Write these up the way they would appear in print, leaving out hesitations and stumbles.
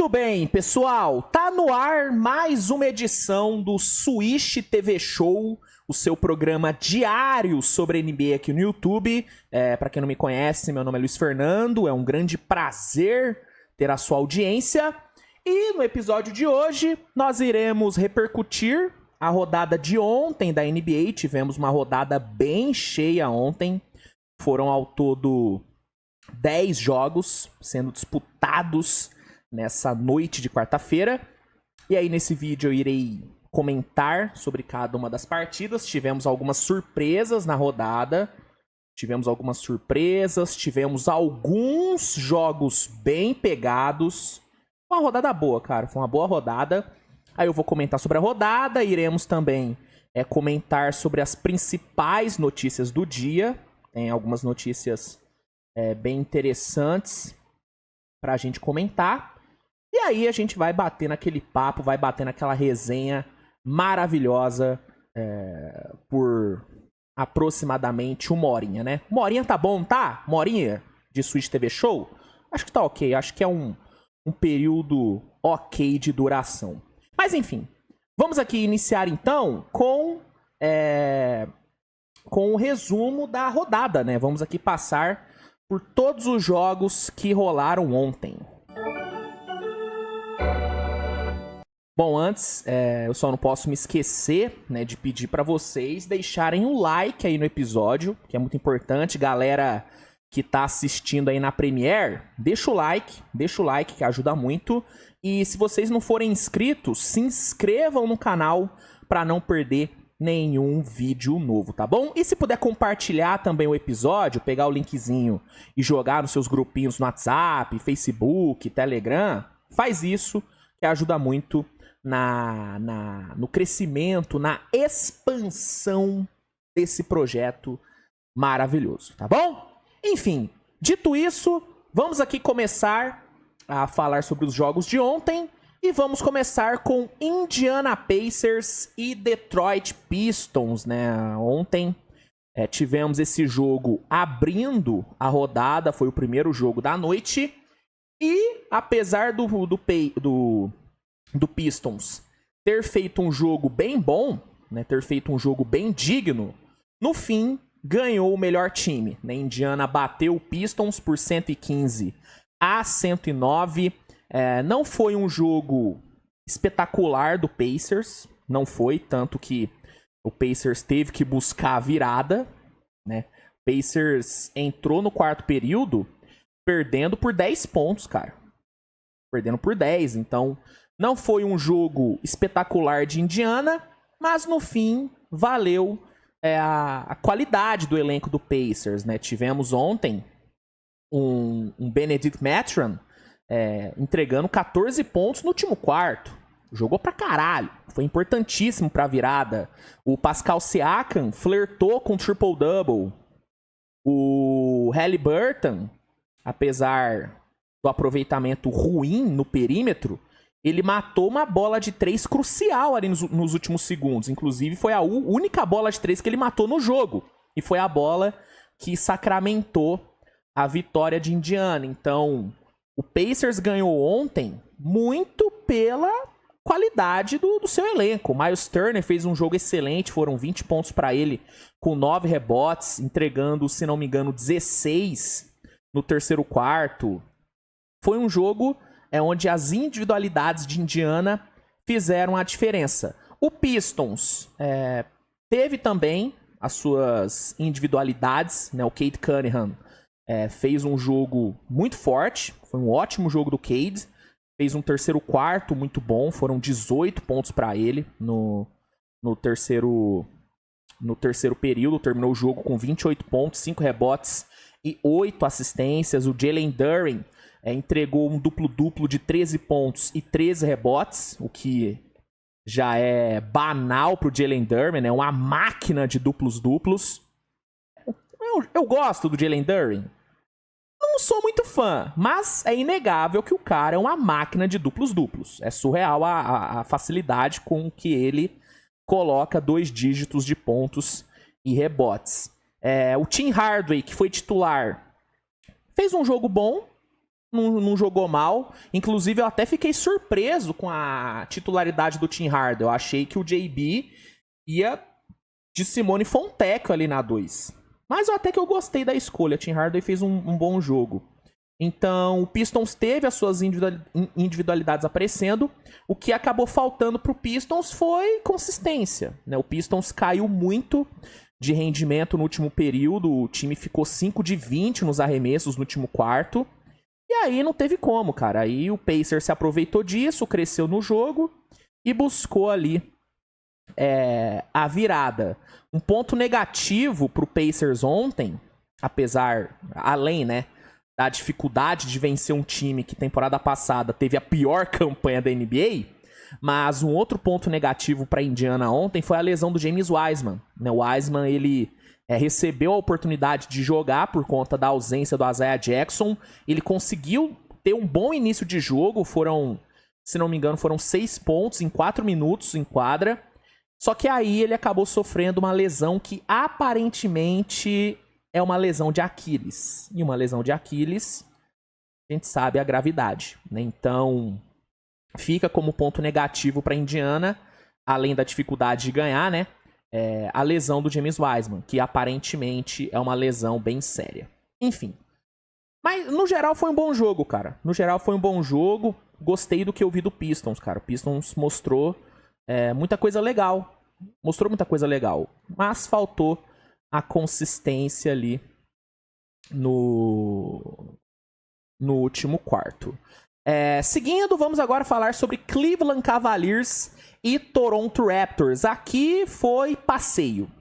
Muito bem, pessoal, tá no ar mais uma edição do Switch TV Show, o seu programa diário sobre NBA aqui no YouTube. Pra quem não me conhece, meu nome é Luiz Fernando, é um grande prazer ter a sua audiência. E no episódio de hoje, nós iremos repercutir a rodada de ontem da NBA. Tivemos uma rodada bem cheia ontem, foram ao todo 10 jogos sendo disputados nessa noite de quarta-feira. E aí nesse vídeo eu irei comentar sobre cada uma das partidas. Tivemos algumas surpresas na rodada. Tivemos alguns jogos bem pegados. Uma rodada boa, cara. Foi uma boa rodada. Aí eu vou comentar sobre a rodada. Iremos também comentar sobre as principais notícias do dia. Tem algumas notícias bem interessantes pra gente comentar. E aí a gente vai bater naquele papo, vai bater naquela resenha maravilhosa por aproximadamente uma horinha, né? Uma horinha tá bom, tá? Uma horinha de Switch TV Show? Acho que tá ok, acho que é um período ok de duração. Mas enfim, vamos aqui iniciar então com o resumo da rodada, né? Vamos aqui passar por todos os jogos que rolaram ontem. Bom, antes, eu só não posso me esquecer, né, de pedir pra vocês deixarem um like aí no episódio, que é muito importante. Galera que tá assistindo aí na Premiere, deixa o like que ajuda muito. E se vocês não forem inscritos, se inscrevam no canal pra não perder nenhum vídeo novo, tá bom? E se puder compartilhar também o episódio, pegar o linkzinho e jogar nos seus grupinhos no WhatsApp, Facebook, Telegram, faz isso, que ajuda muito no crescimento, na expansão desse projeto maravilhoso, tá bom? Enfim, dito isso, vamos aqui começar a falar sobre os jogos de ontem e vamos começar com Indiana Pacers e Detroit Pistons, né? Ontem tivemos esse jogo abrindo a rodada, foi o primeiro jogo da noite e apesar do Pistons ter feito um jogo bem bom, né, ter feito um jogo bem digno, no fim ganhou o melhor time, né? Indiana bateu o Pistons por 115-109. Não foi um jogo espetacular do Pacers, não foi, tanto que o Pacers teve que buscar a virada, né? O Pacers entrou no quarto período perdendo por 10 pontos, cara. Perdendo por 10, então não foi um jogo espetacular de Indiana, mas no fim valeu a qualidade do elenco do Pacers, né? Tivemos ontem um Benedict Mathurin entregando 14 pontos no último quarto. Jogou pra caralho. Foi importantíssimo pra virada. O Pascal Siakam flertou com triple-double. O Haliburton, apesar do aproveitamento ruim no perímetro, ele matou uma bola de 3 crucial ali nos últimos segundos. Inclusive, foi a única bola de 3 que ele matou no jogo. E foi a bola que sacramentou a vitória de Indiana. Então, o Pacers ganhou ontem muito pela qualidade do seu elenco. O Miles Turner fez um jogo excelente, foram 20 pontos para ele, com 9 rebotes, entregando, se não me engano, 16 no terceiro quarto. Foi um jogo onde as individualidades de Indiana fizeram a diferença. O Pistons teve também as suas individualidades, né? O Cade Cunningham fez um jogo muito forte, foi um ótimo jogo do Cade, fez um terceiro quarto muito bom, foram 18 pontos para ele no terceiro período, terminou o jogo com 28 pontos, 5 rebotes e 8 assistências. O Jalen Duren entregou um duplo-duplo de 13 pontos e 13 rebotes, o que já é banal pro Jalen Duren, né? Uma máquina de duplos-duplos. Eu gosto do Jalen Duren. Não sou muito fã, mas é inegável que o cara é uma máquina de duplos-duplos. É surreal a facilidade com que ele coloca 2 dígitos de pontos e rebotes. O Tim Hardaway, que foi titular, fez um jogo bom, não jogou mal. Inclusive, eu até fiquei surpreso com a titularidade do Tim Hardaway. Eu achei que o JB ia de Simone Fonteco ali na 2. Mas até que eu gostei da escolha. Tim Hardaway fez um bom jogo. Então, o Pistons teve as suas individualidades aparecendo. O que acabou faltando pro Pistons foi consistência, né? O Pistons caiu muito de rendimento no último período. O time ficou 5 de 20 nos arremessos no último quarto. E aí não teve como, cara. Aí o Pacers se aproveitou disso, cresceu no jogo e buscou ali a virada. Um ponto negativo pro Pacers ontem, além, né, da dificuldade de vencer um time que temporada passada teve a pior campanha da NBA, mas um outro ponto negativo para Indiana ontem foi a lesão do James Wiseman. Né? O Wiseman, ele recebeu a oportunidade de jogar por conta da ausência do Isaiah Jackson. Ele conseguiu ter um bom início de jogo, se não me engano, foram 6 pontos em 4 minutos em quadra. Só que aí ele acabou sofrendo uma lesão que aparentemente é uma lesão de Aquiles. E uma lesão de Aquiles, a gente sabe a gravidade, né? Então, fica como ponto negativo para Indiana, além da dificuldade de ganhar, né? A lesão do James Wiseman, que aparentemente é uma lesão bem séria. Enfim. Mas, no geral, foi um bom jogo, cara. No geral, foi um bom jogo. Gostei do que eu vi do Pistons, cara. O Pistons mostrou muita coisa legal. Mostrou muita coisa legal. Mas faltou a consistência ali no último quarto. Seguindo, vamos agora falar sobre Cleveland Cavaliers e Toronto Raptors. Aqui foi passeio.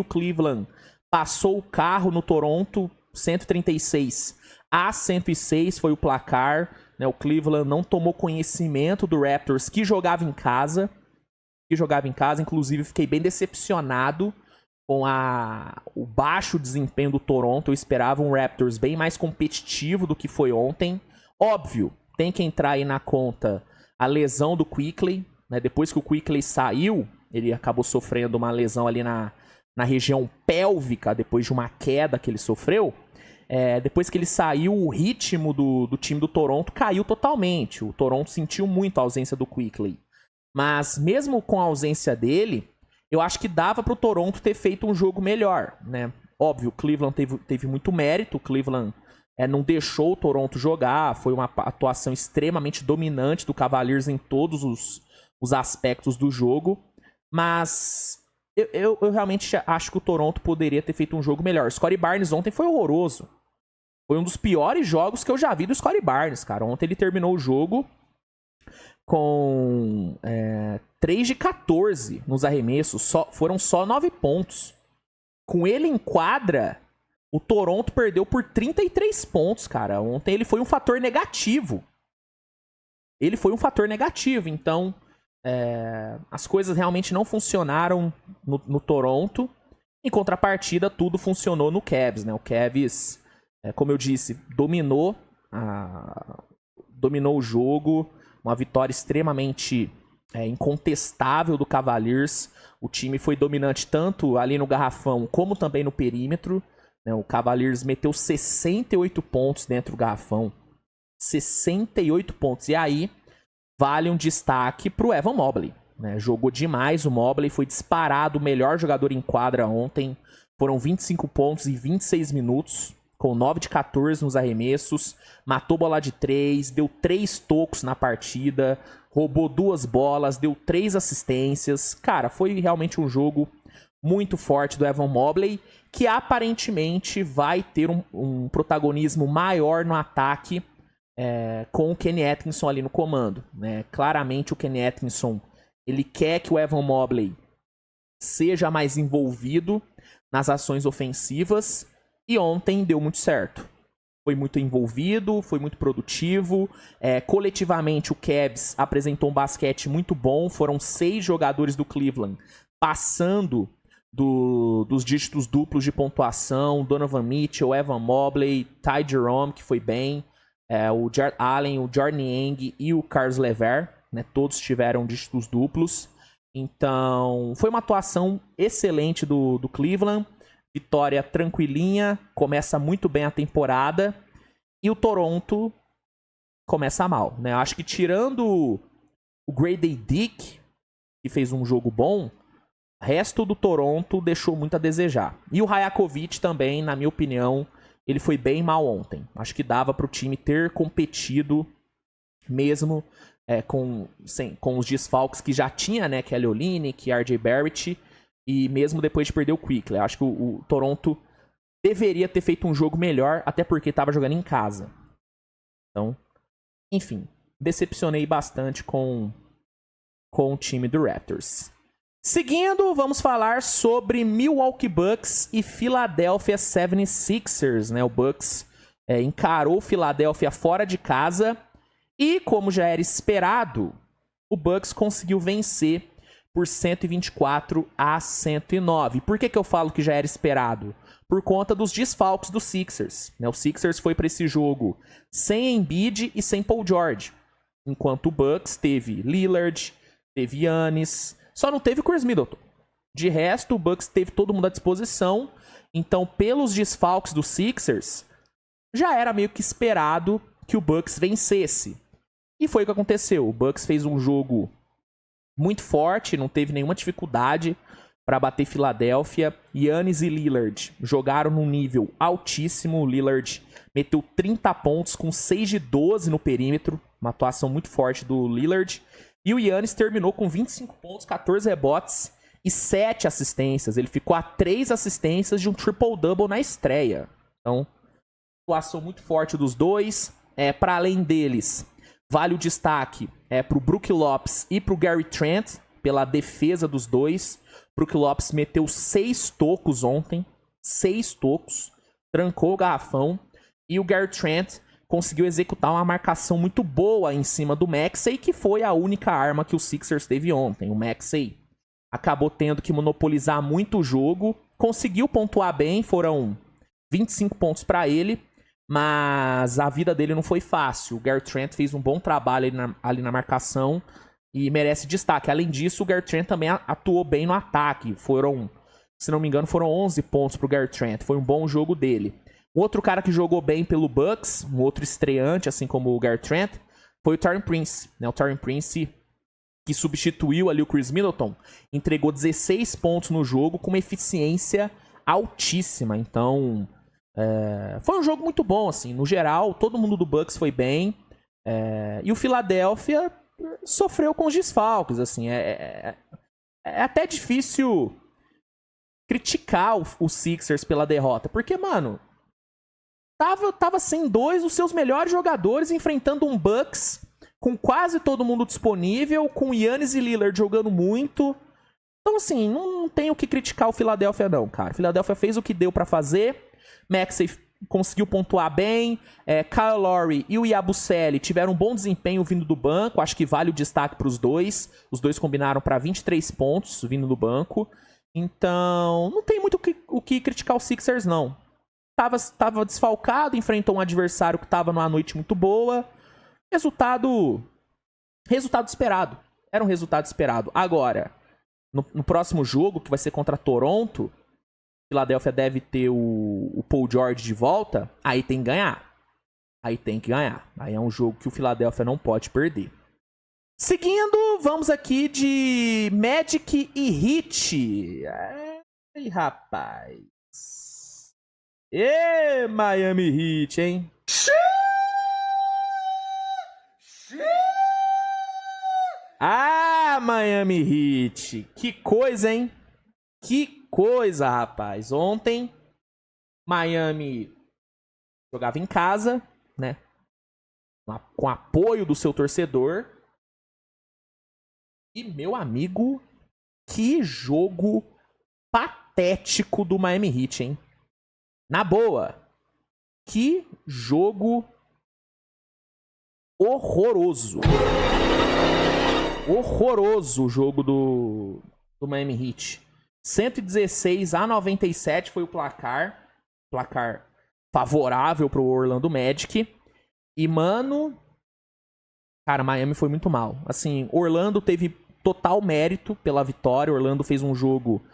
Cleveland passou o carro no Toronto, 136-106 foi o placar. Né? O Cleveland não tomou conhecimento do Raptors, que jogava em casa. Inclusive, fiquei bem decepcionado com o baixo desempenho do Toronto. Eu esperava um Raptors bem mais competitivo do que foi ontem. Óbvio, tem que entrar aí na conta a lesão do Quickley. Né? Depois que o Quickley saiu, ele acabou sofrendo uma lesão ali na região pélvica, depois de uma queda que ele sofreu. Depois que ele saiu, o ritmo do time do Toronto caiu totalmente. O Toronto sentiu muito a ausência do Quickley. Mas mesmo com a ausência dele, eu acho que dava pro Toronto ter feito um jogo melhor, né? Óbvio, o Cleveland teve muito mérito. O Cleveland não deixou o Toronto jogar. Foi uma atuação extremamente dominante do Cavaliers em todos os aspectos do jogo. Mas eu realmente acho que o Toronto poderia ter feito um jogo melhor. O Scottie Barnes ontem foi horroroso. Foi um dos piores jogos que eu já vi do Scottie Barnes, cara. Ontem ele terminou o jogo com 3 de 14 nos arremessos. Foram só 9 pontos. Com ele em quadra, o Toronto perdeu por 33 pontos, cara. Ontem ele foi um fator negativo. Então, as coisas realmente não funcionaram no Toronto. Em contrapartida, tudo funcionou no Cavs, né? O Cavs, como eu disse, dominou o jogo. Uma vitória extremamente incontestável do Cavaliers. O time foi dominante tanto ali no garrafão como também no perímetro. Né? O Cavaliers meteu 68 pontos dentro do garrafão. 68 pontos. E aí, vale um destaque pro Evan Mobley. Né? Jogou demais o Mobley. Foi disparado o melhor jogador em quadra ontem. Foram 25 pontos em 26 minutos. Com 9 de 14 nos arremessos, matou bola de 3, deu 3 tocos na partida, roubou 2 bolas, deu 3 assistências. Cara, foi realmente um jogo muito forte do Evan Mobley, que aparentemente vai ter um protagonismo maior no ataque com o Kenny Atkinson ali no comando. Né? Claramente o Kenny Atkinson ele quer que o Evan Mobley seja mais envolvido nas ações ofensivas. E ontem deu muito certo. Foi muito envolvido, foi muito produtivo. Coletivamente, o Cavs apresentou um basquete muito bom. Foram 6 jogadores do Cleveland passando dos dígitos duplos de pontuação. Donovan Mitchell, Evan Mobley, Ty Jerome, que foi bem. O Jarrett Allen, o Jordan Niang e o Caris LeVert. Né, todos tiveram dígitos duplos. Então, foi uma atuação excelente do Cleveland. Vitória tranquilinha, começa muito bem a temporada. E o Toronto começa mal, né? Acho que tirando o Grady Dick, que fez um jogo bom, o resto do Toronto deixou muito a desejar. E o Rajakovic também, na minha opinião, ele foi bem mal ontem. Acho que dava para o time ter competido mesmo com os desfalques que já tinha, né? Kelly Olynyk, RJ Barrett, e mesmo depois de perder o Quickley. Acho que o Toronto deveria ter feito um jogo melhor, até porque estava jogando em casa. Então, enfim, decepcionei bastante com o time do Raptors. Seguindo, vamos falar sobre Milwaukee Bucks e Philadelphia 76ers, né? O Bucks encarou o Philadelphia fora de casa e, como já era esperado, o Bucks conseguiu vencer por 124-109. Por que eu falo que já era esperado? Por conta dos desfalques dos Sixers, né? O Sixers foi para esse jogo sem Embiid e sem Paul George, enquanto o Bucks teve Lillard, teve Giannis, só não teve Chris Middleton. De resto, o Bucks teve todo mundo à disposição. Então, pelos desfalques dos Sixers, já era meio que esperado que o Bucks vencesse. E foi o que aconteceu. O Bucks fez um jogo muito forte, não teve nenhuma dificuldade para bater Filadélfia. Giannis e Lillard jogaram num nível altíssimo. O Lillard meteu 30 pontos com 6 de 12 no perímetro. Uma atuação muito forte do Lillard. E o Giannis terminou com 25 pontos, 14 rebotes e 7 assistências. Ele ficou a 3 assistências de um triple-double na estreia. Então, atuação muito forte dos dois. Para além deles, vale o destaque para o Brook Lopes e para o Gary Trent, pela defesa dos dois. Brook Lopes meteu 6 tocos ontem. 6 tocos. Trancou o garrafão. E o Gary Trent conseguiu executar uma marcação muito boa em cima do Maxey, que foi a única arma que o Sixers teve ontem. O Maxey acabou tendo que monopolizar muito o jogo. Conseguiu pontuar bem, foram 25 pontos para ele, mas a vida dele não foi fácil. O Gary Trent fez um bom trabalho ali na marcação e merece destaque. Além disso, o Gary Trent também atuou bem no ataque. Se não me engano, foram 11 pontos para o Gary Trent. Foi um bom jogo dele. Um outro cara que jogou bem pelo Bucks, um outro estreante, assim como o Gary Trent, foi o Taurean Prince. Né? O Taurean Prince, que substituiu ali o Chris Middleton, entregou 16 pontos no jogo com uma eficiência altíssima. Então, foi um jogo muito bom, assim. No geral, todo mundo do Bucks foi bem. E o Philadelphia sofreu com os desfalques, assim. É até difícil criticar o Sixers pela derrota, porque, mano, tava sem 2 dos seus melhores jogadores enfrentando um Bucks com quase todo mundo disponível, com Giannis e Lillard jogando muito. Então, assim, não tem o que criticar o Philadelphia, não, cara. O Philadelphia fez o que deu pra fazer. Maxey conseguiu pontuar bem. Kyle Lowry e o Yabusele tiveram um bom desempenho vindo do banco. Acho que vale o destaque pros dois. Os dois combinaram pra 23 pontos vindo do banco. Então, não tem muito o que criticar o Sixers, não. Tava desfalcado, enfrentou um adversário que tava numa noite muito boa. Resultado esperado. Era um resultado esperado. Agora, no próximo jogo, que vai ser contra Toronto, Philadelphia deve ter o Paul George de volta. Aí tem que ganhar. Aí é um jogo que o Philadelphia não pode perder. Seguindo, vamos aqui de Magic e Heat. Ai, rapaz. Miami Heat, hein? Miami Heat. Que coisa, hein? Que coisa, rapaz. Ontem, Miami jogava em casa, né? Com apoio do seu torcedor. E, meu amigo, que jogo patético do Miami Heat, hein? Na boa, que jogo horroroso. Horroroso o jogo do Miami Heat. 116-97 foi o placar. Placar favorável pro Orlando Magic. E, mano, cara, Miami foi muito mal. Assim, Orlando teve total mérito pela vitória. Orlando fez um jogo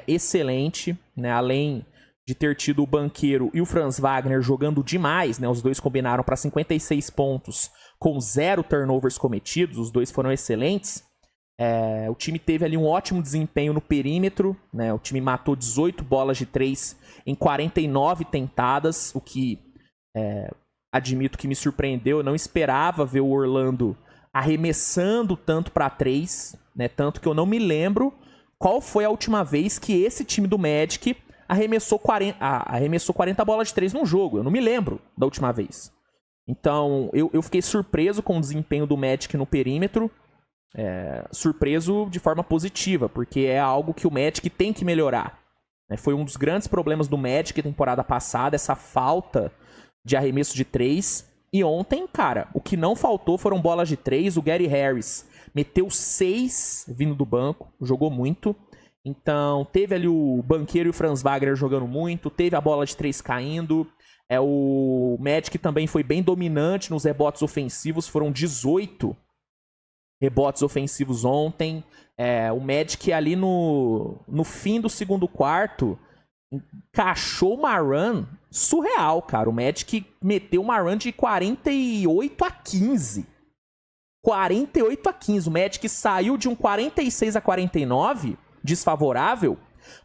excelente, né? Além de ter tido o Banqueiro e o Franz Wagner jogando demais, né? Os dois combinaram para 56 pontos com 0 turnovers cometidos, os dois foram excelentes. O time teve ali um ótimo desempenho no perímetro, né? O time matou 18 bolas de 3 em 49 tentadas, o que admito que me surpreendeu. Eu não esperava ver o Orlando arremessando tanto para 3, né? Tanto que eu não me lembro qual foi a última vez que esse time do Magic arremessou 40 bolas de 3 num jogo. Eu não me lembro da última vez. Então, eu fiquei surpreso com o desempenho do Magic no perímetro. Surpreso de forma positiva, porque é algo que o Magic tem que melhorar. Foi um dos grandes problemas do Magic temporada passada, essa falta de arremesso de 3. E ontem, cara, o que não faltou foram bolas de 3. O Gary Harris meteu 6 vindo do banco, jogou muito. Então, teve ali o Banqueiro e o Franz Wagner jogando muito, teve a bola de 3 caindo. O Magic também foi bem dominante nos rebotes ofensivos, foram 18 rebotes ofensivos ontem. O Magic ali no fim do segundo quarto encaixou uma run surreal, cara. O Magic meteu uma run de 48-15. 48-15. O Magic saiu de um 46-49 desfavorável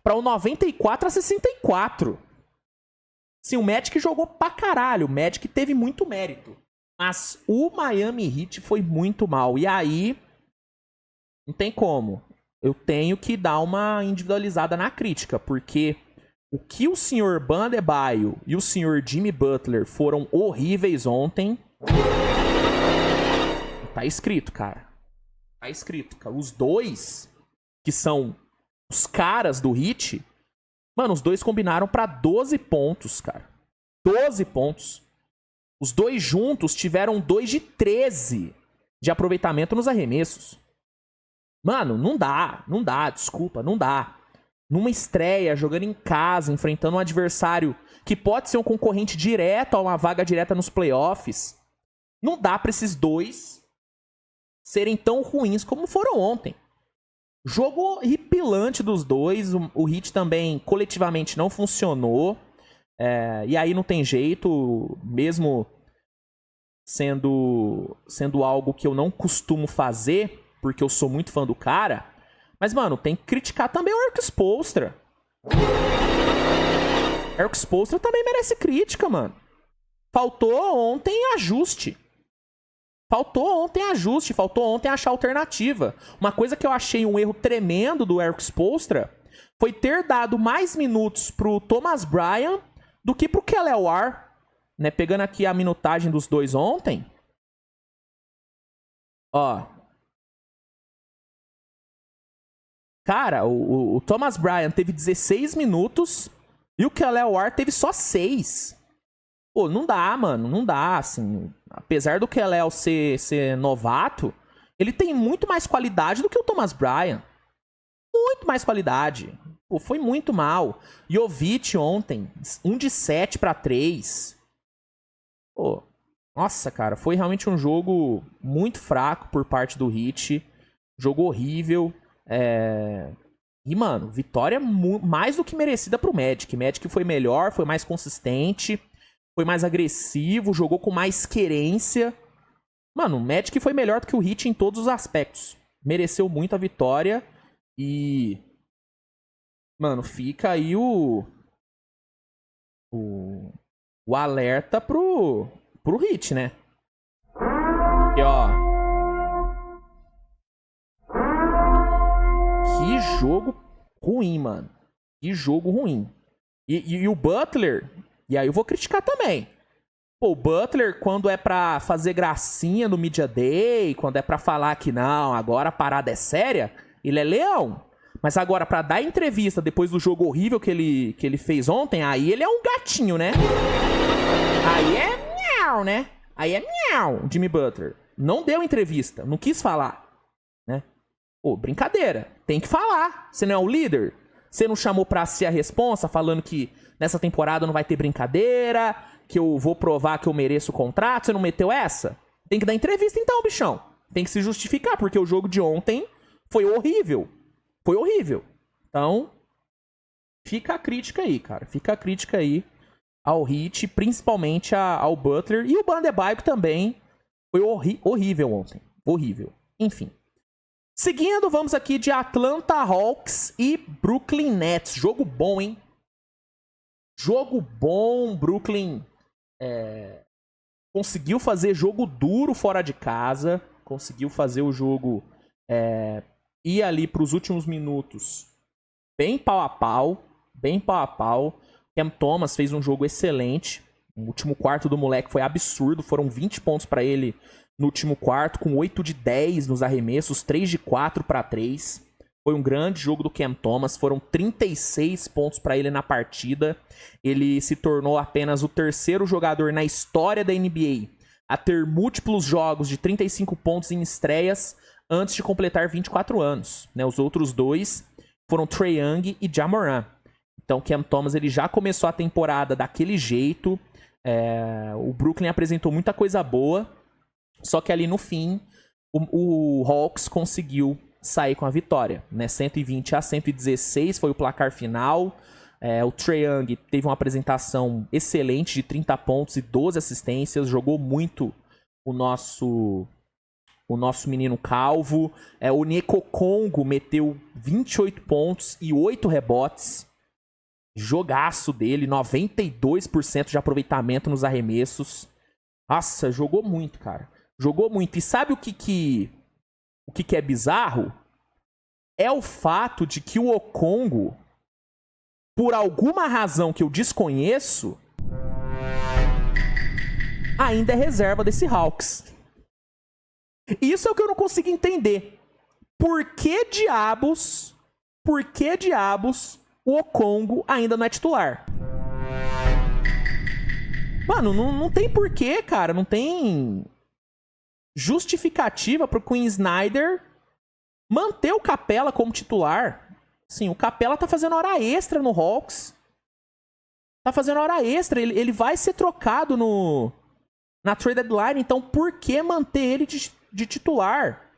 para um 94-64. Sim, o Magic jogou pra caralho. O Magic teve muito mérito. Mas o Miami Heat foi muito mal. E aí, não tem como. Eu tenho que dar uma individualizada na crítica, porque o que o Sr. Bam Adebayo e o Sr. Jimmy Butler foram horríveis ontem, tá escrito, cara. Tá escrito, cara. Os dois, que são os caras do Heat, mano, os dois combinaram pra 12 pontos, cara. 12 pontos. Os dois juntos tiveram 2 de 13 de aproveitamento nos arremessos. Mano, não dá, desculpa, não dá. Numa estreia, jogando em casa, enfrentando um adversário que pode ser um concorrente direto a uma vaga direta nos playoffs, não dá pra esses dois serem tão ruins como foram ontem. Jogo horripilante dos dois, o Heat também coletivamente não funcionou. E aí não tem jeito, mesmo sendo algo que eu não costumo fazer, porque eu sou muito fã do cara. Mas, mano, tem que criticar também o Erik Spoelstra. Erik Spoelstra também merece crítica, mano. Faltou ontem ajuste. Faltou ontem achar alternativa. Uma coisa que eu achei um erro tremendo do Erik Spoelstra foi ter dado mais minutos pro Thomas Bryant do que pro Kelewar, né? Pegando aqui a minutagem dos dois ontem. Ó. Cara, o Thomas Bryant teve 16 minutos e o Kelewar teve só 6. Pô, não dá, mano. Não dá, assim. Apesar do Kelel ser novato, ele tem muito mais qualidade do que o Thomas Bryant. Muito mais qualidade. Pô, foi muito mal. Jovic ontem, 1 de 7 para 3. Pô, nossa, cara, foi realmente um jogo muito fraco por parte do Heat. Jogo horrível. E, mano, vitória mais do que merecida pro Magic. O Magic foi melhor, foi mais consistente, foi mais agressivo, jogou com mais querência. Mano, o Magic foi melhor do que o Heat em todos os aspectos. Mereceu muito a vitória. E, mano, fica aí o alerta pro Heat, né? E, ó, que jogo ruim, mano. Que jogo ruim. E o Butler, e aí eu vou criticar também. Pô, o Butler, quando é pra fazer gracinha no Media Day, quando é pra falar que não, agora a parada é séria, ele é leão. Mas agora, pra dar entrevista depois do jogo horrível que ele fez ontem, aí ele é um gatinho, né? Aí é miau, né? Aí é miau, Jimmy Butler. Não deu entrevista, não quis falar, né? Pô, brincadeira. Tem que falar. Você não é o líder? Você não chamou pra si a responsa, falando que nessa temporada não vai ter brincadeira, que eu vou provar que eu mereço o contrato? Você não meteu essa? Tem que dar entrevista então, bichão. Tem que se justificar, porque o jogo de ontem foi horrível. Foi horrível. Então, fica a crítica aí, cara. Fica a crítica aí ao Heat, principalmente ao Butler. E o Bam Adebayo também foi horrível ontem. Horrível. Enfim. Seguindo, vamos aqui de Atlanta Hawks e Brooklyn Nets. Jogo bom, hein? Jogo bom. Brooklyn conseguiu fazer jogo duro fora de casa. Conseguiu fazer o jogo ir ali para os últimos minutos bem pau a pau. Bem pau a pau. Cam Thomas fez um jogo excelente. O último quarto do moleque foi absurdo. Foram 20 pontos para ele no último quarto, com 8 de 10 nos arremessos, 3 de 4 para 3. Foi um grande jogo do Cam Thomas. Foram 36 pontos para ele na partida. Ele se tornou apenas o terceiro jogador na história da NBA a ter múltiplos jogos de 35 pontos em estreias antes de completar 24 anos. Né? Os outros dois foram Trae Young e Ja Morant. Então, Cam Thomas ele já começou a temporada daquele jeito. O Brooklyn apresentou muita coisa boa. Só que ali no fim, o Hawks conseguiu sair com a vitória. Né? 120-116 foi o placar final. O Trae Young teve uma apresentação excelente de 30 pontos e 12 assistências. Jogou muito o nosso menino calvo. O Onyeka Okongwu meteu 28 pontos e 8 rebotes. Jogaço dele, 92% de aproveitamento nos arremessos. Nossa, jogou muito, cara. Jogou muito. E sabe o que é bizarro? É o fato de que o Okongwu, por alguma razão que eu desconheço, ainda é reserva desse Hawks. Isso é o que eu não consigo entender. Por que diabos o Okongwu ainda não é titular? Mano, não tem porquê, cara. Não tem justificativa pro Quinn Snyder manter o Capela como titular. Sim, o Capela tá fazendo hora extra no Hawks. Tá fazendo hora extra. Ele vai ser trocado na trade deadline. Então, por que manter ele de titular?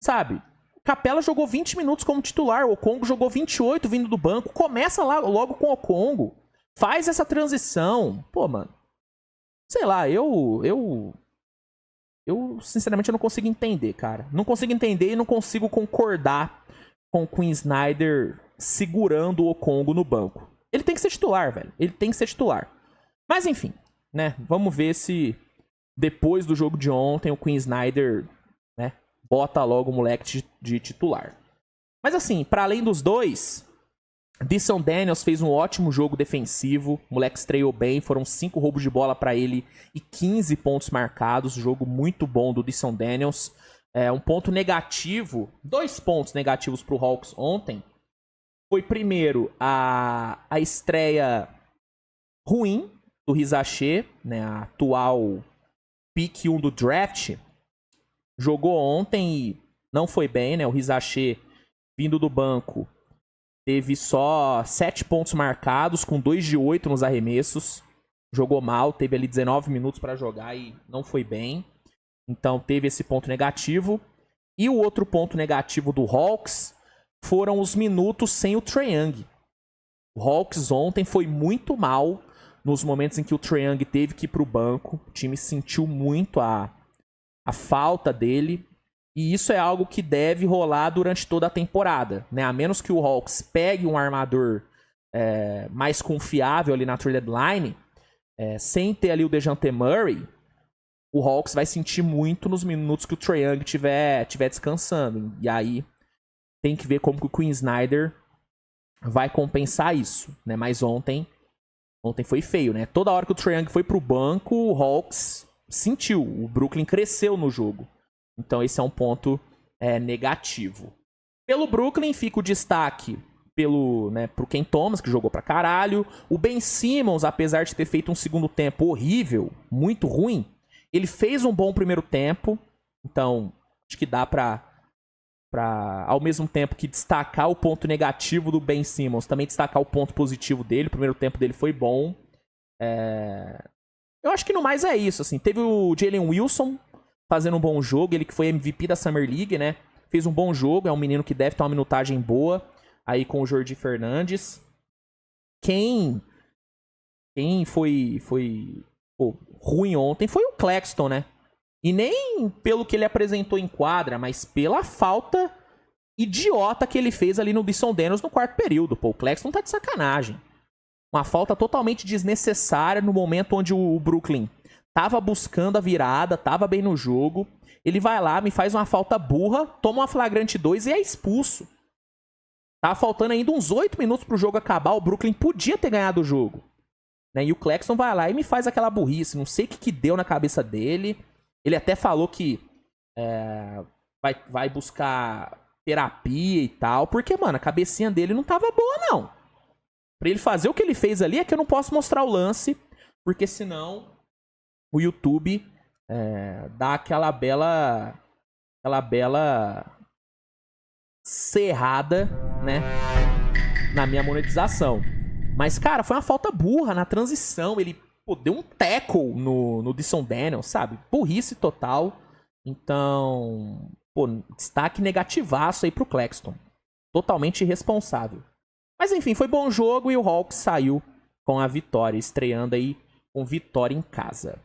Sabe? Capela jogou 20 minutos como titular. O Okongwu jogou 28 vindo do banco. Começa lá logo com o Okongwu. Faz essa transição. Pô, mano. Sei lá, eu sinceramente eu não consigo entender, cara. Não consigo entender e não consigo concordar com o Quinn Snyder segurando o Okongwu no banco. Ele tem que ser titular, velho. Ele tem que ser titular. Mas enfim, né? Vamos ver se depois do jogo de ontem o Quinn Snyder, né, bota logo o moleque de titular. Mas assim, para além dos dois, Dyson Daniels fez um ótimo jogo defensivo. O moleque estreou bem, foram 5 roubos de bola para ele e 15 pontos marcados. Jogo muito bom do Dyson Daniels. Um ponto negativo, 2 pontos negativos pro Hawks ontem. Foi primeiro a estreia ruim do Riz Ahmed, né, a atual pick 1 do draft. Jogou ontem e não foi bem, né? O Riz Ahmed, vindo do banco, teve só 7 pontos marcados, com 2 de 8 nos arremessos. Jogou mal, teve ali 19 minutos para jogar e não foi bem. Então teve esse ponto negativo. E o outro ponto negativo do Hawks foram os minutos sem o Trae Young. O Hawks ontem foi muito mal nos momentos em que o Trae Young teve que ir pro banco. O time sentiu muito a falta dele. E isso é algo que deve rolar durante toda a temporada, né? A menos que o Hawks pegue um armador mais confiável ali na trade deadline, sem ter ali o DeJounte Murray, o Hawks vai sentir muito nos minutos que o Trae Young tiver descansando. E aí tem que ver como que o Quinn Snyder vai compensar isso, né? Mas ontem foi feio, né? Toda hora que o Trae Young foi pro banco, o Hawks sentiu. O Brooklyn cresceu no jogo. Então esse é um ponto negativo. Pelo Brooklyn fica o destaque pro Cam Thomas, que jogou pra caralho. O Ben Simmons, apesar de ter feito um segundo tempo horrível, muito ruim, ele fez um bom primeiro tempo. Então acho que dá pra ao mesmo tempo que destacar o ponto negativo do Ben Simmons, também destacar o ponto positivo dele. O primeiro tempo dele foi bom. Eu acho que no mais é isso, assim. Teve o Jalen Wilson fazendo um bom jogo, ele que foi MVP da Summer League, né? Fez um bom jogo, é um menino que deve ter uma minutagem boa aí com o Jordi Fernandes. quem foi ruim ontem foi o Claxton, né? E nem pelo que ele apresentou em quadra, mas pela falta idiota que ele fez ali no Dyson Daniels no quarto período. Pô, o Claxton tá de sacanagem. Uma falta totalmente desnecessária no momento onde o Brooklyn tava buscando a virada, tava bem no jogo. Ele vai lá, me faz uma falta burra, toma uma flagrante 2 e é expulso. Tava faltando ainda uns 8 minutos pro jogo acabar, o Brooklyn podia ter ganhado o jogo. Né? E o Claxton vai lá e me faz aquela burrice, não sei o que deu na cabeça dele. Ele até falou que vai buscar terapia e tal, porque, mano, a cabecinha dele não tava boa, não. Pra ele fazer o que ele fez ali é que eu não posso mostrar o lance, porque senão o YouTube dá aquela bela cerrada, né, na minha monetização. Mas, cara, foi uma falta burra na transição. Ele deu um tackle no Dyson Daniels, sabe? Burrice total. Então, destaque negativaço aí pro Claxton. Totalmente irresponsável. Mas, enfim, foi bom jogo e o Hawks saiu com a vitória, estreando aí com vitória em casa.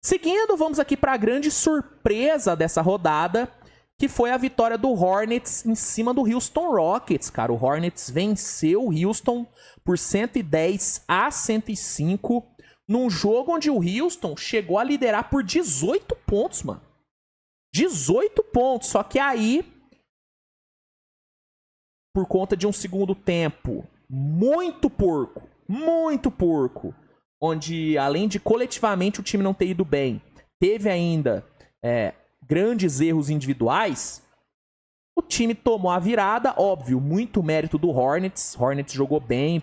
Seguindo, vamos aqui para a grande surpresa dessa rodada, que foi a vitória do Hornets em cima do Houston Rockets, cara. O Hornets venceu o Houston por 110-105, num jogo onde o Houston chegou a liderar por 18 pontos, mano. 18 pontos, só que aí, por conta de um segundo tempo muito porco, onde além de coletivamente o time não ter ido bem, teve ainda grandes erros individuais, o time tomou a virada, óbvio, muito mérito do Hornets. Hornets jogou bem,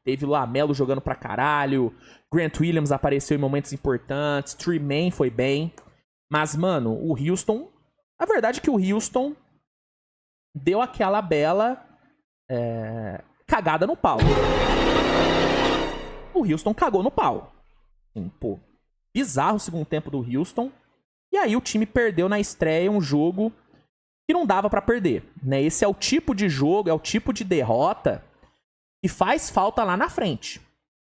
teve o Lamelo jogando pra caralho, Grant Williams apareceu em momentos importantes, Tremaine foi bem, mas, mano, o Houston, a verdade é que o Houston deu aquela bela cagada no pau. O Houston cagou no pau. Assim, bizarro o segundo tempo do Houston. E aí o time perdeu na estreia um jogo que não dava pra perder, né? Esse é o tipo de jogo, é o tipo de derrota que faz falta lá na frente.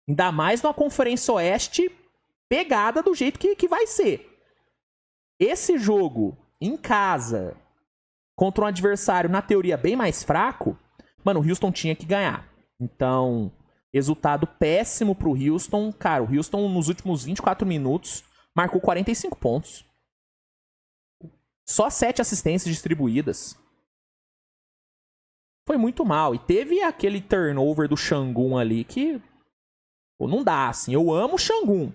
Ainda mais numa Conferência Oeste pegada do jeito que vai ser. Esse jogo em casa contra um adversário, na teoria, bem mais fraco, mano, o Houston tinha que ganhar. Então, resultado péssimo pro Houston. Cara, o Houston, nos últimos 24 minutos, marcou 45 pontos. Só 7 assistências distribuídas. Foi muito mal. E teve aquele turnover do Şengün ali que não dá, assim. Eu amo o Şengün.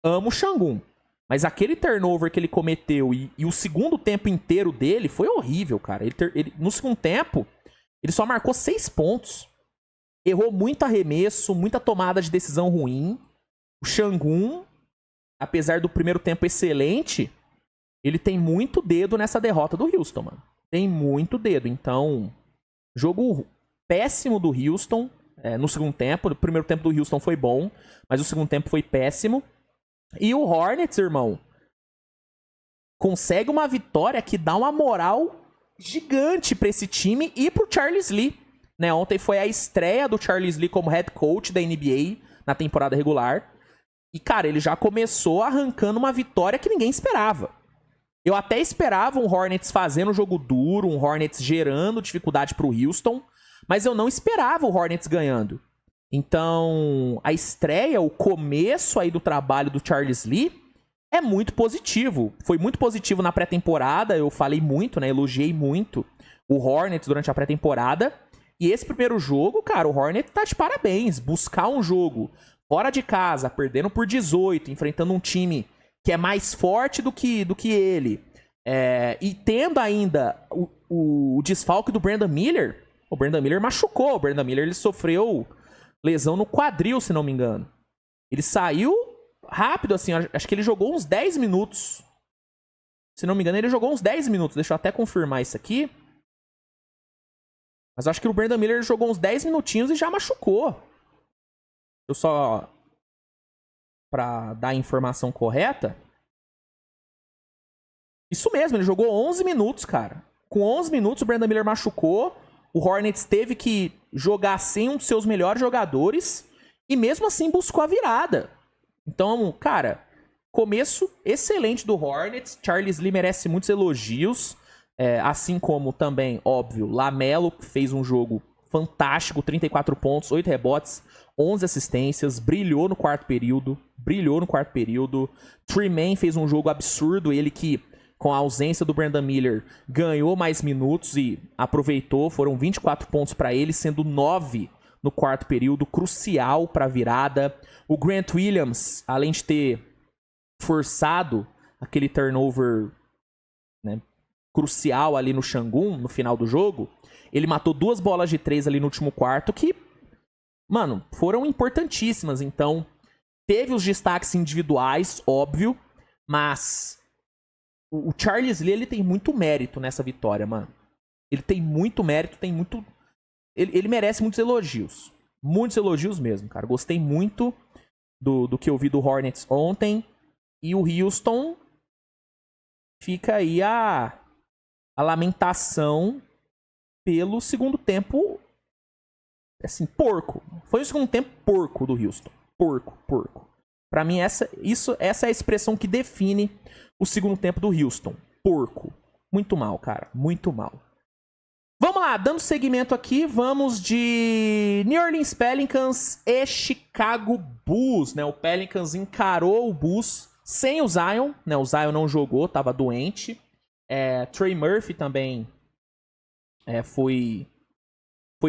Amo o Şengün. Mas aquele turnover que ele cometeu e o segundo tempo inteiro dele foi horrível, cara. Ele, no segundo tempo, ele só marcou 6 pontos. Errou muito arremesso, muita tomada de decisão ruim. O Şengün, apesar do primeiro tempo excelente, ele tem muito dedo nessa derrota do Houston, mano. Tem muito dedo. Então, jogo péssimo do Houston no segundo tempo. O primeiro tempo do Houston foi bom, mas o segundo tempo foi péssimo. E o Hornets, irmão, consegue uma vitória que dá uma moral gigante pra esse time e pro Charles Lee. Né? Ontem foi a estreia do Charles Lee como head coach da NBA na temporada regular. E, cara, ele já começou arrancando uma vitória que ninguém esperava. Eu até esperava um Hornets fazendo um jogo duro, um Hornets gerando dificuldade pro Houston, mas eu não esperava o Hornets ganhando. Então, a estreia, o começo aí do trabalho do Charles Lee é muito positivo. Foi muito positivo na pré-temporada, eu falei muito, né? Elogiei muito o Hornets durante a pré-temporada. E esse primeiro jogo, cara, o Hornets tá de parabéns. Buscar um jogo fora de casa, perdendo por 18, enfrentando um time que é mais forte do que ele. E tendo ainda o desfalque do Brandon Miller. O Brandon Miller machucou. O Brandon Miller ele sofreu lesão no quadril, se não me engano. Ele saiu rápido, assim. Acho que ele jogou uns 10 minutos. Se não me engano, ele jogou uns 10 minutos. Deixa eu até confirmar isso aqui. Mas acho que o Brandon Miller jogou uns 10 minutinhos e já machucou. Eu só... Pra dar a informação correta. Isso mesmo, ele jogou 11 minutos, cara. Com 11 minutos, o Brandon Miller machucou. O Hornets teve que jogar sem um dos seus melhores jogadores e mesmo assim buscou a virada. Então, cara, começo excelente do Hornets. Charles Lee merece muitos elogios. Assim como também, óbvio, LaMelo fez um jogo fantástico, 34 pontos, 8 rebotes, 11 assistências, brilhou no quarto período. Trey fez um jogo absurdo, ele que, com a ausência do Brandon Miller, ganhou mais minutos e aproveitou, foram 24 pontos para ele, sendo 9 no quarto período, crucial para a virada. O Grant Williams, além de ter forçado aquele turnover, né, crucial ali no Sengun, no final do jogo, ele matou 2 bolas de 3 ali no último quarto que, mano, foram importantíssimas. Então, teve os destaques individuais, óbvio, mas o Charles Lee, ele tem muito mérito nessa vitória, mano. Ele tem muito mérito, tem muito... Ele merece muitos elogios. Muitos elogios mesmo, cara. Gostei muito do que eu vi do Hornets ontem. E o Houston fica aí a lamentação pelo segundo tempo, assim, porco. Foi o segundo tempo porco do Houston. Porco. Pra mim, essa é a expressão que define o segundo tempo do Houston. Porco. Muito mal, cara. Muito mal. Vamos lá, dando seguimento aqui, vamos de New Orleans Pelicans e Chicago Bulls, né? O Pelicans encarou o Bulls sem o Zion, né? O Zion não jogou, tava doente. Trey Murphy também foi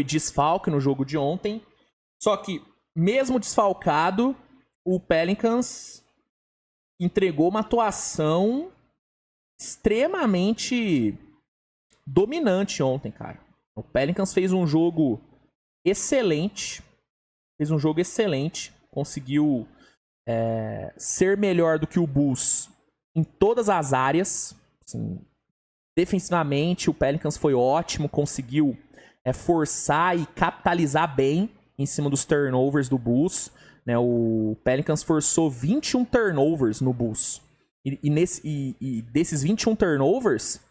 desfalque no jogo de ontem. Só que, mesmo desfalcado, o Pelicans entregou uma atuação extremamente dominante ontem, cara. O Pelicans fez um jogo excelente. Conseguiu ser melhor do que o Bulls em todas as áreas. Assim, defensivamente, o Pelicans foi ótimo. Conseguiu forçar e capitalizar bem em cima dos turnovers do Bulls. Né? O Pelicans forçou 21 turnovers no Bulls. E desses 21 turnovers...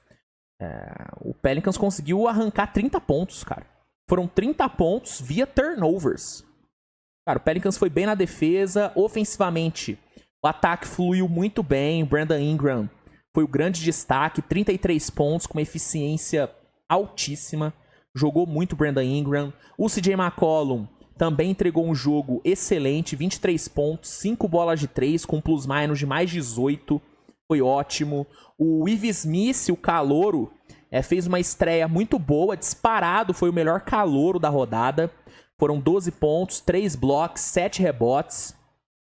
o Pelicans conseguiu arrancar 30 pontos, cara. Foram 30 pontos via turnovers. Cara, o Pelicans foi bem na defesa. Ofensivamente, o ataque fluiu muito bem. Brandon Ingram foi o grande destaque. 33 pontos com uma eficiência altíssima. Jogou muito o Brandon Ingram. O CJ McCollum também entregou um jogo excelente. 23 pontos, 5 bolas de 3 com plus-minus de mais 18. Foi ótimo. O Ives Smith, o calouro, fez uma estreia muito boa, disparado, foi o melhor calouro da rodada. Foram 12 pontos, 3 blocos, 7 rebotes,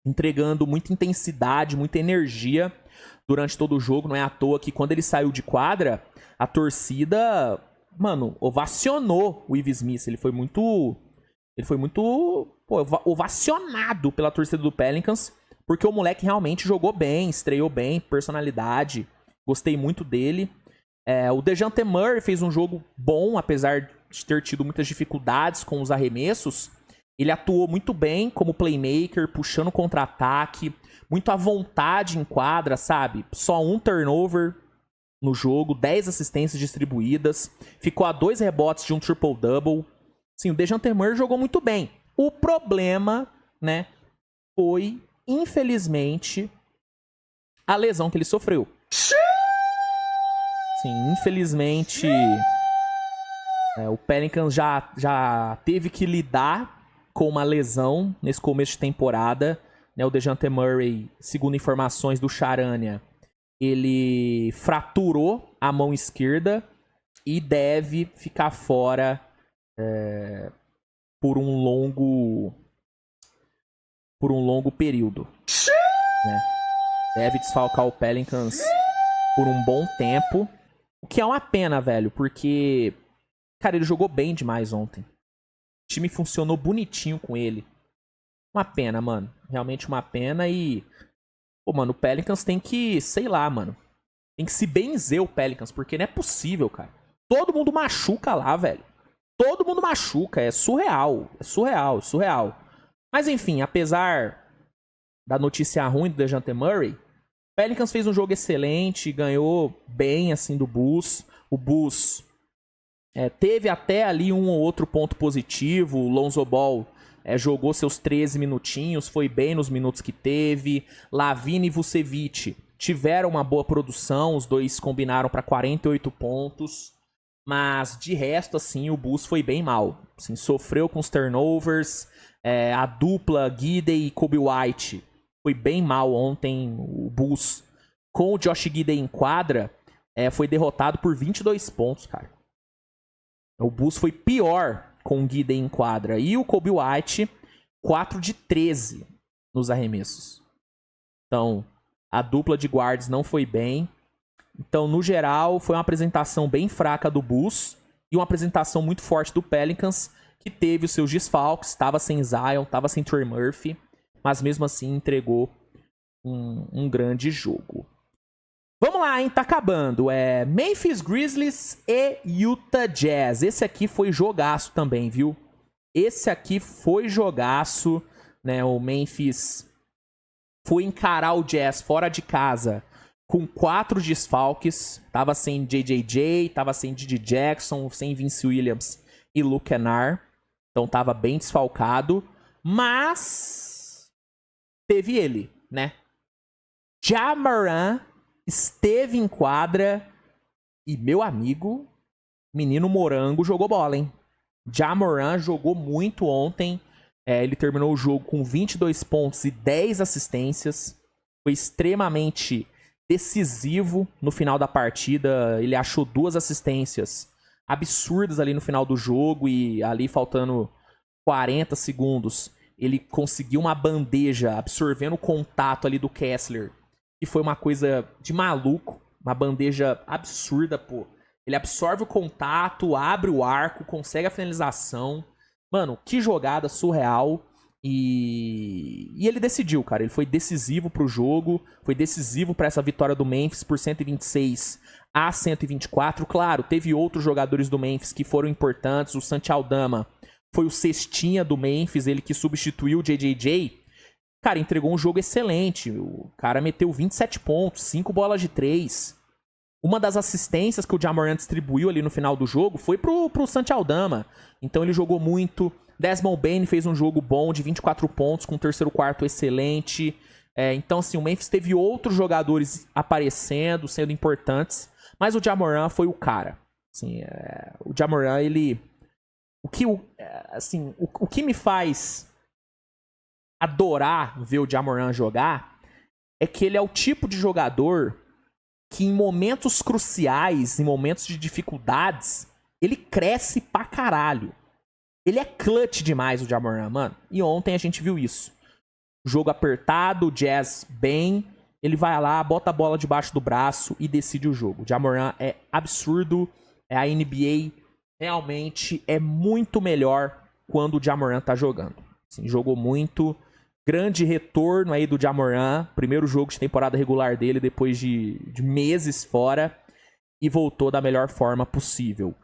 entregando muita intensidade, muita energia durante todo o jogo. Não é à toa que quando ele saiu de quadra, a torcida, mano, ovacionou o Ives Smith. Ele foi muito ovacionado pela torcida do Pelicans, porque o moleque realmente jogou bem, estreou bem, personalidade. Gostei muito dele. O DeJounte Murray fez um jogo bom, apesar de ter tido muitas dificuldades com os arremessos. Ele atuou muito bem como playmaker, puxando contra-ataque, muito à vontade em quadra, sabe? Só um turnover no jogo, 10 assistências distribuídas. Ficou a 2 rebotes de um triple-double. Sim, o DeJounte Murray jogou muito bem. O problema, né, foi, infelizmente, a lesão que ele sofreu. Sim, infelizmente, o Pelicans já teve que lidar com uma lesão nesse começo de temporada. Né, o DeJounte Murray, segundo informações do Charania, ele fraturou a mão esquerda e deve ficar fora por um longo período. Né? Deve desfalcar o Pelicans por um bom tempo. O que é uma pena, velho, porque, cara, ele jogou bem demais ontem. O time funcionou bonitinho com ele. Uma pena, mano. Realmente uma pena e... Pô, mano, o Pelicans tem que, sei lá, mano. Tem que se benzer o Pelicans, porque não é possível, cara. Todo mundo machuca lá, velho. Todo mundo machuca. É surreal. Mas, enfim, apesar da notícia ruim do DeJounte Murray, o Pelicans fez um jogo excelente, ganhou bem, assim, do Bulls. O Bulls Teve até ali um ou outro ponto positivo. O Lonzo Ball jogou seus 13 minutinhos, foi bem nos minutos que teve. Lavine e Vucevic tiveram uma boa produção, os dois combinaram para 48 pontos. Mas de resto, assim, o Bulls foi bem mal. Assim, sofreu com os turnovers. A dupla Giddey e Kobe White foi bem mal ontem. O Bulls, com o Josh Giddey em quadra, foi derrotado por 22 pontos, cara. O Bulls foi pior com o Giddey em quadra. E o Kobe White, 4 de 13 nos arremessos. Então, a dupla de guards não foi bem. Então, no geral, foi uma apresentação bem fraca do Bulls e uma apresentação muito forte do Pelicans, que teve os seus desfalques, estava sem Zion, estava sem Trey Murphy, mas mesmo assim entregou um grande jogo. Vamos lá, hein? Tá acabando. Memphis Grizzlies e Utah Jazz. Esse aqui foi jogaço também, viu? Esse aqui foi jogaço, né? O Memphis foi encarar o Jazz fora de casa com 4 desfalques. Tava sem JJJ, tava sem Didi Jackson, sem Vince Williams e Luke Kennard. Então tava bem desfalcado. Mas teve ele, né? Ja Morant esteve em quadra e, meu amigo, menino morango jogou bola, hein? Ja Morant jogou muito ontem. Ele terminou o jogo com 22 pontos e 10 assistências. Foi extremamente decisivo no final da partida. Ele achou 2 assistências absurdas ali no final do jogo e ali faltando 40 segundos ele conseguiu uma bandeja absorvendo o contato ali do Kessler. E foi uma coisa de maluco. Uma bandeja absurda, pô. Ele absorve o contato, abre o arco, consegue a finalização. Mano, que jogada surreal. E ele decidiu, cara. Ele foi decisivo pro jogo. Foi decisivo pra essa vitória do Memphis por 126-124. Claro, teve outros jogadores do Memphis que foram importantes. O Santi Aldama foi o cestinha do Memphis. Ele que substituiu o JJJ. Cara, entregou um jogo excelente. O cara meteu 27 pontos, 5 bolas de 3. Uma das assistências que o Ja Morant distribuiu ali no final do jogo foi pro Santi Aldama. Então ele jogou muito. Desmond Bane fez um jogo bom de 24 pontos com o terceiro quarto excelente. Então, assim, o Memphis teve outros jogadores aparecendo, sendo importantes. Mas o Ja Morant foi o cara. Assim, o Ja Morant, ele... O que me faz adorar ver o Ja Morant jogar é que ele é o tipo de jogador que em momentos cruciais, em momentos de dificuldades, ele cresce pra caralho. Ele é clutch demais, o Ja Morant, mano. E ontem a gente viu isso. Jogo apertado, o Jazz bem, ele vai lá, bota a bola debaixo do braço e decide o jogo. O Ja Morant é absurdo, a NBA realmente é muito melhor quando o Ja Morant tá jogando. Assim, jogou muito. Grande retorno aí do Ja Morant. Primeiro jogo de temporada regular dele depois de meses fora. E voltou da melhor forma possível.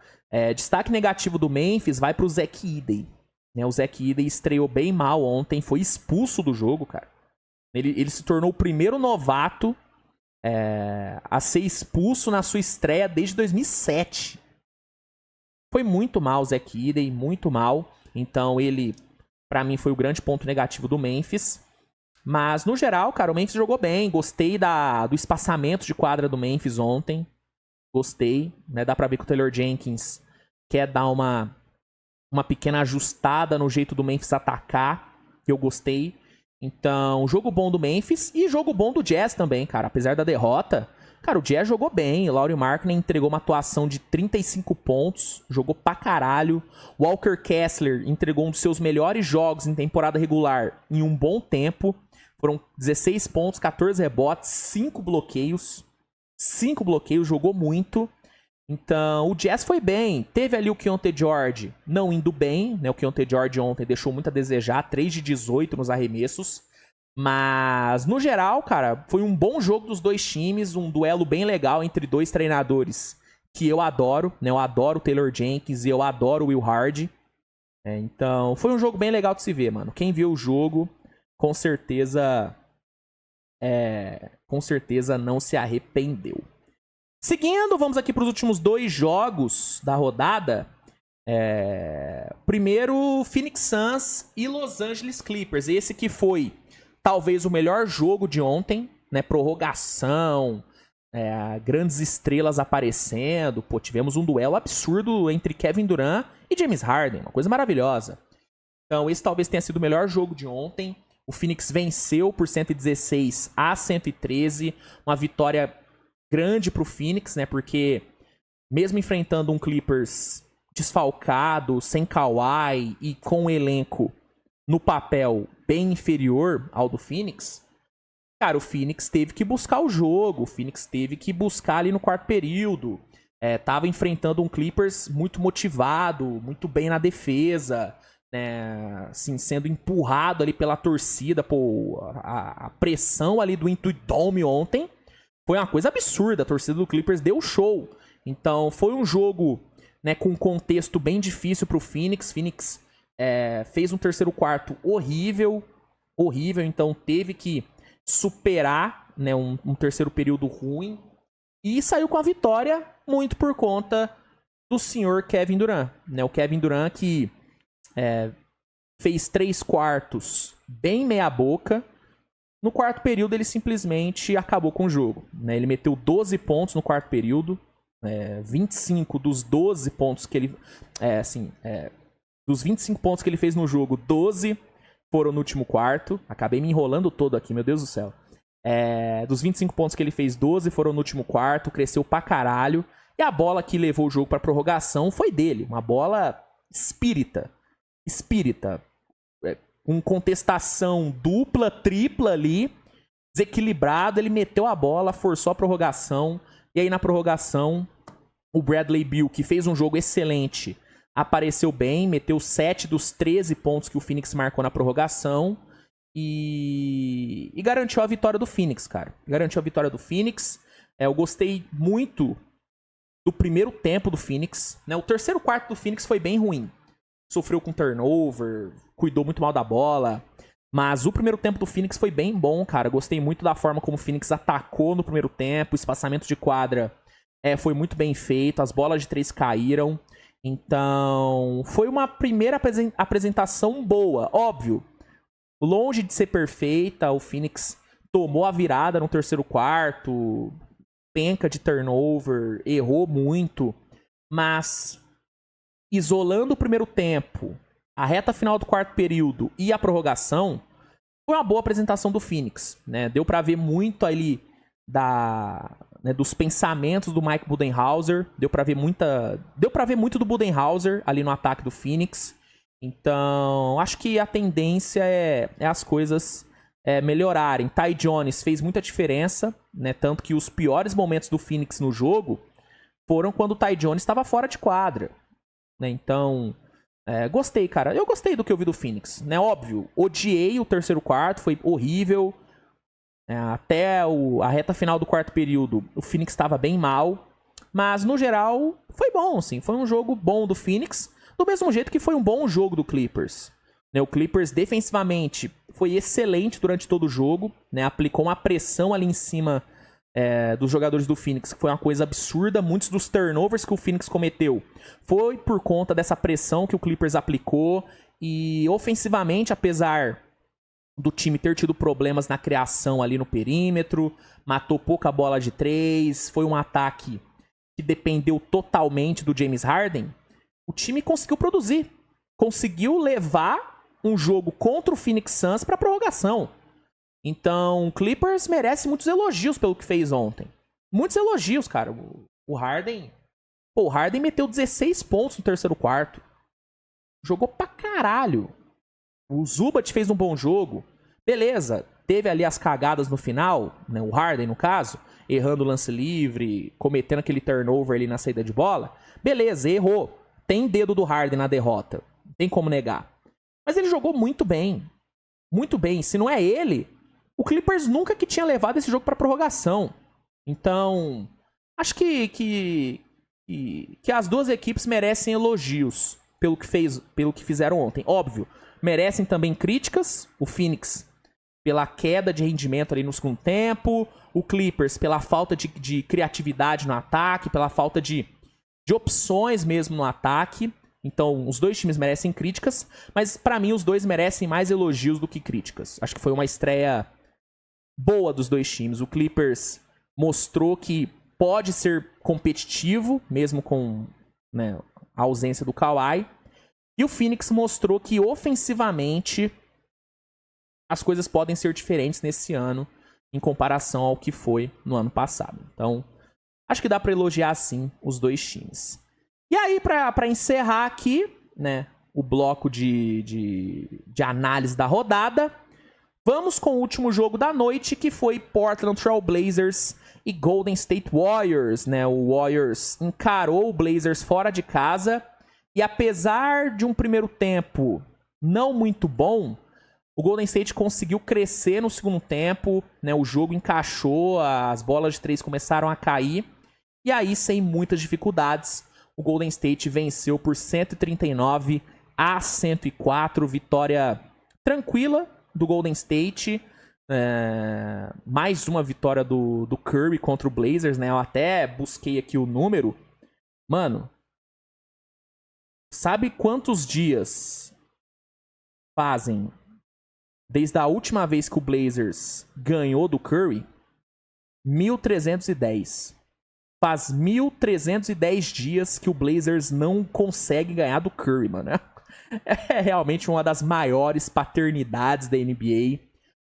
Destaque negativo do Memphis vai pro Zach Edey. O Zach Edey estreou bem mal ontem. Foi expulso do jogo, cara. Ele se tornou o primeiro novato a ser expulso na sua estreia desde 2007. Foi muito mal o Zach Edey, muito mal. Então ele... Pra mim foi o grande ponto negativo do Memphis. Mas, no geral, cara, o Memphis jogou bem. Gostei do espaçamento de quadra do Memphis ontem. Gostei, né? Dá pra ver que o Taylor Jenkins quer dar uma pequena ajustada no jeito do Memphis atacar. Que eu gostei. Então, jogo bom do Memphis e jogo bom do Jazz também, cara. Apesar da derrota, cara, o Jazz jogou bem. O Lauri Markkanen entregou uma atuação de 35 pontos. Jogou pra caralho. Walker Kessler entregou um dos seus melhores jogos em temporada regular em um bom tempo. Foram 16 pontos, 14 rebotes, 5 bloqueios. 5 bloqueios, jogou muito. Então, o Jazz foi bem. Teve ali o Keyonte George não indo bem, né? O Keyonte George ontem deixou muito a desejar. 3 de 18 nos arremessos. Mas, no geral, cara, foi um bom jogo dos dois times, um duelo bem legal entre dois treinadores que eu adoro, né? Eu adoro o Taylor Jenkins e eu adoro o Will Hardy. Então, foi um jogo bem legal de se ver, mano. Quem viu o jogo, com certeza não se arrependeu. Seguindo, vamos aqui para os últimos 2 jogos da rodada. Primeiro, Phoenix Suns e Los Angeles Clippers. Esse que foi talvez o melhor jogo de ontem, né? Prorrogação, grandes estrelas aparecendo. Pô, tivemos um duelo absurdo entre Kevin Durant e James Harden, uma coisa maravilhosa. Então, esse talvez tenha sido o melhor jogo de ontem. O Phoenix venceu por 116-113, uma vitória grande pro Phoenix, né? Porque mesmo enfrentando um Clippers desfalcado, sem Kawhi e com um elenco no papel bem inferior ao do Phoenix, cara, o Phoenix teve que buscar o jogo, o Phoenix teve que buscar ali no quarto período. Tava enfrentando um Clippers muito motivado, muito bem na defesa, né, assim, sendo empurrado ali pela torcida. Pô, a pressão ali do Intuit Dome ontem foi uma coisa absurda. A torcida do Clippers deu show. Então, foi um jogo, né, com um contexto bem difícil pro Phoenix. Phoenix fez um terceiro quarto horrível. Então, teve que superar, né, um terceiro período ruim. E saiu com a vitória muito por conta do senhor Kevin Durant. Né, o Kevin Durant que fez 3 quartos bem meia boca. No quarto período, ele simplesmente acabou com o jogo. Né? Ele meteu 12 pontos no quarto período. 25 dos 12 pontos que ele... dos 25 pontos que ele fez no jogo, 12 foram no último quarto. Acabei me enrolando todo aqui, meu Deus do céu. Dos 25 pontos que ele fez, 12 foram no último quarto. Cresceu pra caralho. E a bola que levou o jogo pra prorrogação foi dele. Uma bola espírita. Com contestação dupla, tripla ali, desequilibrado, ele meteu a bola, forçou a prorrogação, e aí na prorrogação, o Bradley Beal, que fez um jogo excelente, apareceu bem, meteu 7 dos 13 pontos que o Phoenix marcou na prorrogação, e garantiu a vitória do Phoenix, cara. Garantiu a vitória do Phoenix. Eu gostei muito do primeiro tempo do Phoenix, né? O terceiro quarto do Phoenix foi bem ruim. Sofreu com turnover, cuidou muito mal da bola. Mas o primeiro tempo do Phoenix foi bem bom, cara. Gostei muito da forma como o Phoenix atacou no primeiro tempo. O espaçamento de quadra foi muito bem feito. As bolas de 3 caíram. Então, foi uma primeira apresentação boa. Óbvio, longe de ser perfeita. O Phoenix tomou a virada no terceiro quarto. Penca de turnover. Errou muito. Mas... isolando o primeiro tempo, a reta final do quarto período e a prorrogação, foi uma boa apresentação do Phoenix. Né? Deu pra ver muito ali dos pensamentos do Mike Budenholzer. Deu pra ver muito do Budenholzer ali no ataque do Phoenix. Então, acho que a tendência é as coisas melhorarem. Ty Jones fez muita diferença, né? Tanto que os piores momentos do Phoenix no jogo foram quando o Ty Jones estava fora de quadra. Né? Então, gostei, cara. Eu gostei do que eu vi do Phoenix. Né? Óbvio, odiei o terceiro quarto, foi horrível. Até a reta final do quarto período, o Phoenix estava bem mal. Mas, no geral, foi bom, assim. Foi um jogo bom do Phoenix, do mesmo jeito que foi um bom jogo do Clippers. Né? O Clippers, defensivamente, foi excelente durante todo o jogo. Né? Aplicou uma pressão ali em cima dos jogadores do Phoenix, que foi uma coisa absurda. Muitos dos turnovers que o Phoenix cometeu foi por conta dessa pressão que o Clippers aplicou. E ofensivamente, apesar do time ter tido problemas na criação ali no perímetro, matou pouca bola de 3, foi um ataque que dependeu totalmente do James Harden, o time conseguiu produzir. Conseguiu levar um jogo contra o Phoenix Suns para prorrogação. Então, o Clippers merece muitos elogios pelo que fez ontem. Muitos elogios, cara. O Harden... Pô, o Harden meteu 16 pontos no terceiro quarto. Jogou pra caralho. O Zubat fez um bom jogo. Beleza, teve ali as cagadas no final, né? O Harden, no caso, errando o lance livre, cometendo aquele turnover ali na saída de bola. Beleza, errou. Tem dedo do Harden na derrota. Não tem como negar. Mas ele jogou muito bem. Muito bem. Se não é ele... O Clippers nunca que tinha levado esse jogo para prorrogação. Então, acho que as duas equipes merecem elogios pelo que fizeram ontem. Óbvio, merecem também críticas. O Phoenix pela queda de rendimento ali no segundo tempo, o Clippers pela falta de criatividade no ataque, pela falta de opções mesmo no ataque. Então, os dois times merecem críticas, mas pra mim os dois merecem mais elogios do que críticas. Acho que foi uma estreia boa dos dois times. O Clippers mostrou que pode ser competitivo, mesmo com, né, a ausência do Kawhi. E o Phoenix mostrou que ofensivamente as coisas podem ser diferentes nesse ano em comparação ao que foi no ano passado. Então, acho que dá pra elogiar sim os dois times. E aí, pra encerrar aqui, né, o bloco de análise da rodada, vamos com o último jogo da noite, que foi Portland Trail Blazers e Golden State Warriors, né? O Warriors encarou o Blazers fora de casa e, apesar de um primeiro tempo não muito bom, o Golden State conseguiu crescer no segundo tempo, né? O jogo encaixou, as bolas de três começaram a cair e aí, sem muitas dificuldades, o Golden State venceu por 139-104, vitória tranquila do Golden State. Mais uma vitória do Curry contra o Blazers, né? Eu até busquei aqui o número. Mano, sabe quantos dias fazem desde a última vez que o Blazers ganhou do Curry? 1.310. Faz 1.310 dias que o Blazers não consegue ganhar do Curry, mano. É realmente uma das maiores paternidades da NBA.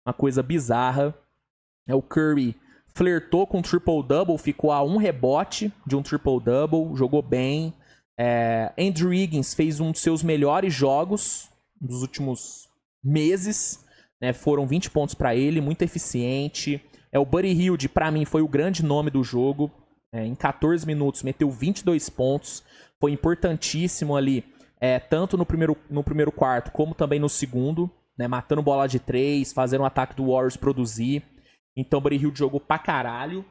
Uma coisa bizarra. O Curry flertou com o triple-double, ficou a um rebote de um triple-double, jogou bem. Andrew Wiggins fez um dos seus melhores jogos dos últimos meses. Né? Foram 20 pontos para ele, muito eficiente. O Buddy Hield, para mim, foi o grande nome do jogo. Em 14 minutos, meteu 22 pontos. Foi importantíssimo ali, tanto no primeiro quarto, como também no segundo. Né, matando bola de 3, fazendo o ataque do Warriors produzir. Então o Buddy Hield jogou pra caralho.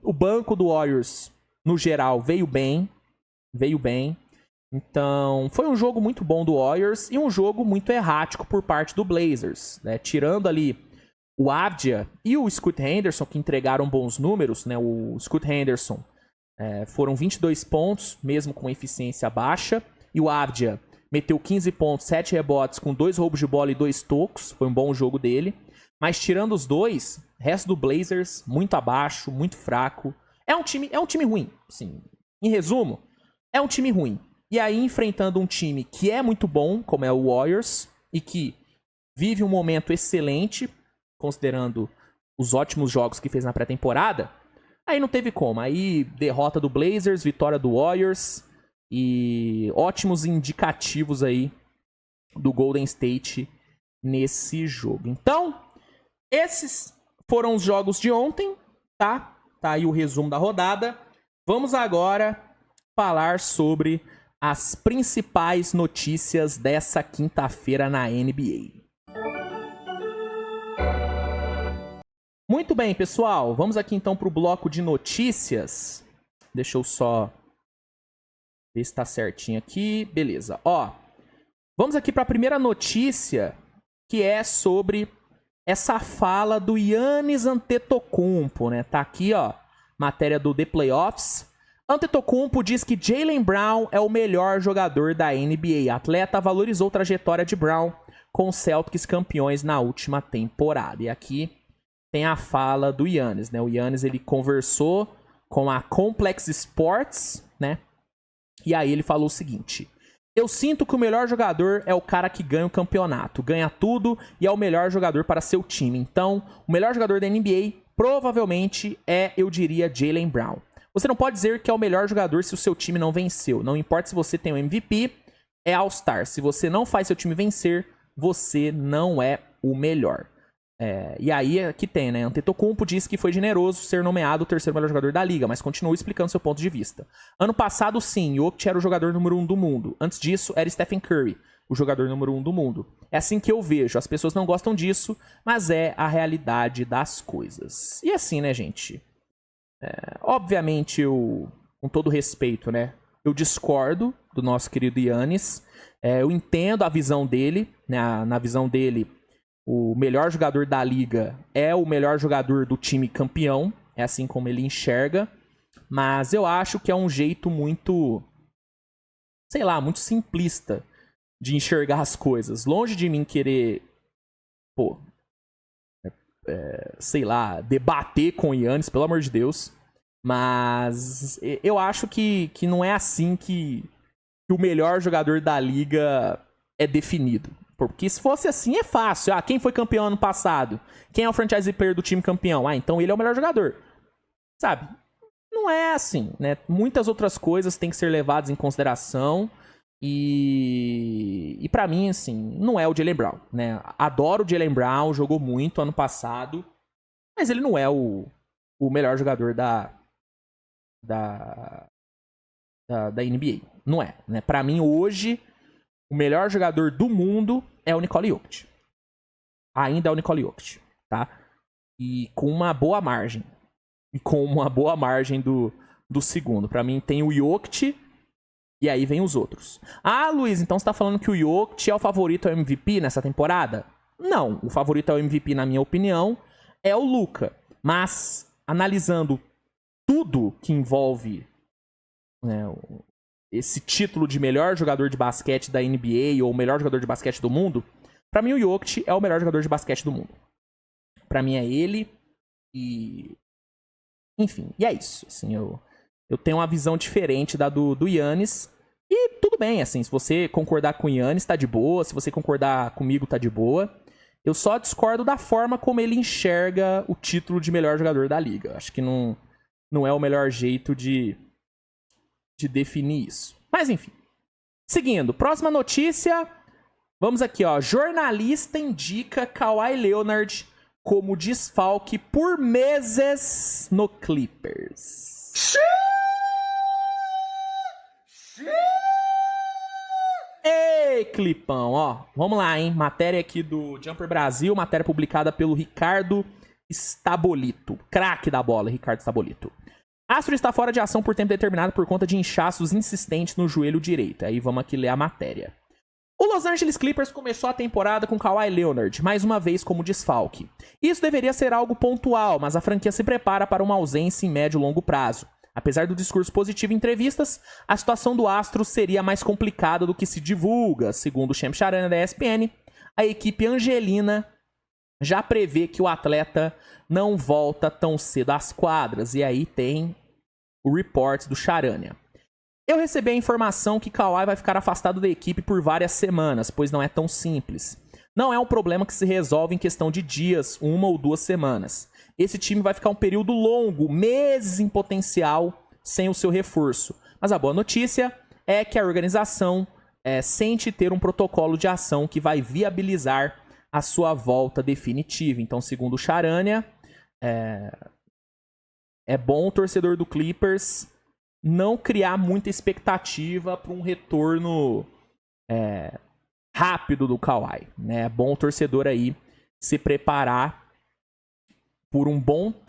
O banco do Warriors, no geral, veio bem. Então foi um jogo muito bom do Warriors e um jogo muito errático por parte do Blazers. Né, tirando ali o Avdija e o Scoot Henderson, que entregaram bons números. Né, o Scoot Henderson foram 22 pontos, mesmo com eficiência baixa. E o Avdija meteu 15 pontos, 7 rebotes, com 2 roubos de bola e 2 tocos. Foi um bom jogo dele. Mas tirando os dois, o resto do Blazers, muito abaixo, muito fraco. É um time ruim. Assim, em resumo, é um time ruim. E aí, enfrentando um time que é muito bom, como é o Warriors, e que vive um momento excelente, considerando os ótimos jogos que fez na pré-temporada, aí não teve como. Aí, derrota do Blazers, vitória do Warriors e ótimos indicativos aí do Golden State nesse jogo. Então, esses foram os jogos de ontem, tá? Tá aí o resumo da rodada. Vamos agora falar sobre as principais notícias dessa quinta-feira na NBA. Muito bem, pessoal. Vamos aqui então para o bloco de notícias. Deixa eu só ver se tá certinho aqui. Beleza. Ó, vamos aqui para a primeira notícia, que é sobre essa fala do Giannis Antetokounmpo, né? Tá aqui, ó, matéria do The Playoffs. Antetokounmpo diz que Jaylen Brown é o melhor jogador da NBA. A atleta valorizou a trajetória de Brown com os Celtics campeões na última temporada. E aqui tem a fala do Giannis, né? O Giannis, ele conversou com a Complex Sports, né? E aí ele falou o seguinte: eu sinto que o melhor jogador é o cara que ganha o campeonato, ganha tudo e é o melhor jogador para seu time. Então, o melhor jogador da NBA provavelmente eu diria, Jaylen Brown. Você não pode dizer que é o melhor jogador se o seu time não venceu. Não importa se você tem um MVP, é All-Star. Se você não faz seu time vencer, você não é o melhor. E aí aqui tem, né? Antetokounmpo disse que foi generoso ser nomeado o terceiro melhor jogador da liga, mas continua explicando seu ponto de vista. Ano passado, sim, Jokic era o jogador número 1 do mundo. Antes disso, era Stephen Curry, o jogador número 1 do mundo. É assim que eu vejo. As pessoas não gostam disso, mas é a realidade das coisas. E assim, né, gente? Obviamente, com todo respeito, né? Eu discordo do nosso querido Giannis. Eu entendo a visão dele, né? Na visão dele, o melhor jogador da liga é o melhor jogador do time campeão. É assim como ele enxerga. Mas eu acho que é um jeito muito, sei lá, muito simplista de enxergar as coisas. Longe de mim querer, pô, sei lá, debater com o Yannis, pelo amor de Deus. Mas eu acho que não é assim que o melhor jogador da liga é definido. Porque se fosse assim, é fácil. Quem foi campeão ano passado? Quem é o franchise player do time campeão? Então ele é o melhor jogador. Sabe? Não é assim, né? Muitas outras coisas têm que ser levadas em consideração. E pra mim, assim, não é o Jaylen Brown, né? Adoro o Jaylen Brown, jogou muito ano passado. Mas ele não é o melhor jogador da NBA. Não é, né? Pra mim, hoje, o melhor jogador do mundo é o Nikola Jokic. Ainda é o Nikola Jokic, tá? E com uma boa margem. E com uma boa margem do segundo. Pra mim, tem o Jokic e aí vem os outros. Luiz, então você tá falando que o Jokic é o favorito ao MVP nessa temporada? Não, o favorito ao MVP, na minha opinião, é o Luka. Mas, analisando tudo que envolve, né, esse título de melhor jogador de basquete da NBA ou melhor jogador de basquete do mundo, pra mim o Jokic é o melhor jogador de basquete do mundo. Pra mim é ele e... Enfim, e é isso. Assim, eu tenho uma visão diferente da do Yannis. E tudo bem, assim, se você concordar com o Yannis, tá de boa. Se você concordar comigo, tá de boa. Eu só discordo da forma como ele enxerga o título de melhor jogador da liga. Acho que não é o melhor jeito de definir isso. Mas enfim. Seguindo, próxima notícia. Vamos aqui, ó. Jornalista indica Kawhi Leonard como desfalque por meses no Clippers. Ei, Clipão, ó. Vamos lá, hein. Matéria aqui do Jumper Brasil, matéria publicada pelo Ricardo Stabolito. Craque da bola, Ricardo Stabolito. Astro está fora de ação por tempo determinado por conta de inchaços insistentes no joelho direito. Aí vamos aqui ler a matéria. O Los Angeles Clippers começou a temporada com Kawhi Leonard, mais uma vez como desfalque. Isso deveria ser algo pontual, mas a franquia se prepara para uma ausência em médio e longo prazo. Apesar do discurso positivo em entrevistas, a situação do Astro seria mais complicada do que se divulga. Segundo o Shams Charania da ESPN, a equipe angelina já prevê que o atleta não volta tão cedo às quadras. E aí tem o report do Charania. Eu recebi a informação que Kawhi vai ficar afastado da equipe por várias semanas, pois não é tão simples. Não é um problema que se resolve em questão de dias, 1 ou 2 semanas. Esse time vai ficar um período longo, meses em potencial, sem o seu reforço. Mas a boa notícia é que a organização sente ter um protocolo de ação que vai viabilizar a sua volta definitiva. Então, segundo o Charania, é bom o torcedor do Clippers não criar muita expectativa para um retorno rápido do Kawhi, né? É bom o torcedor aí se preparar para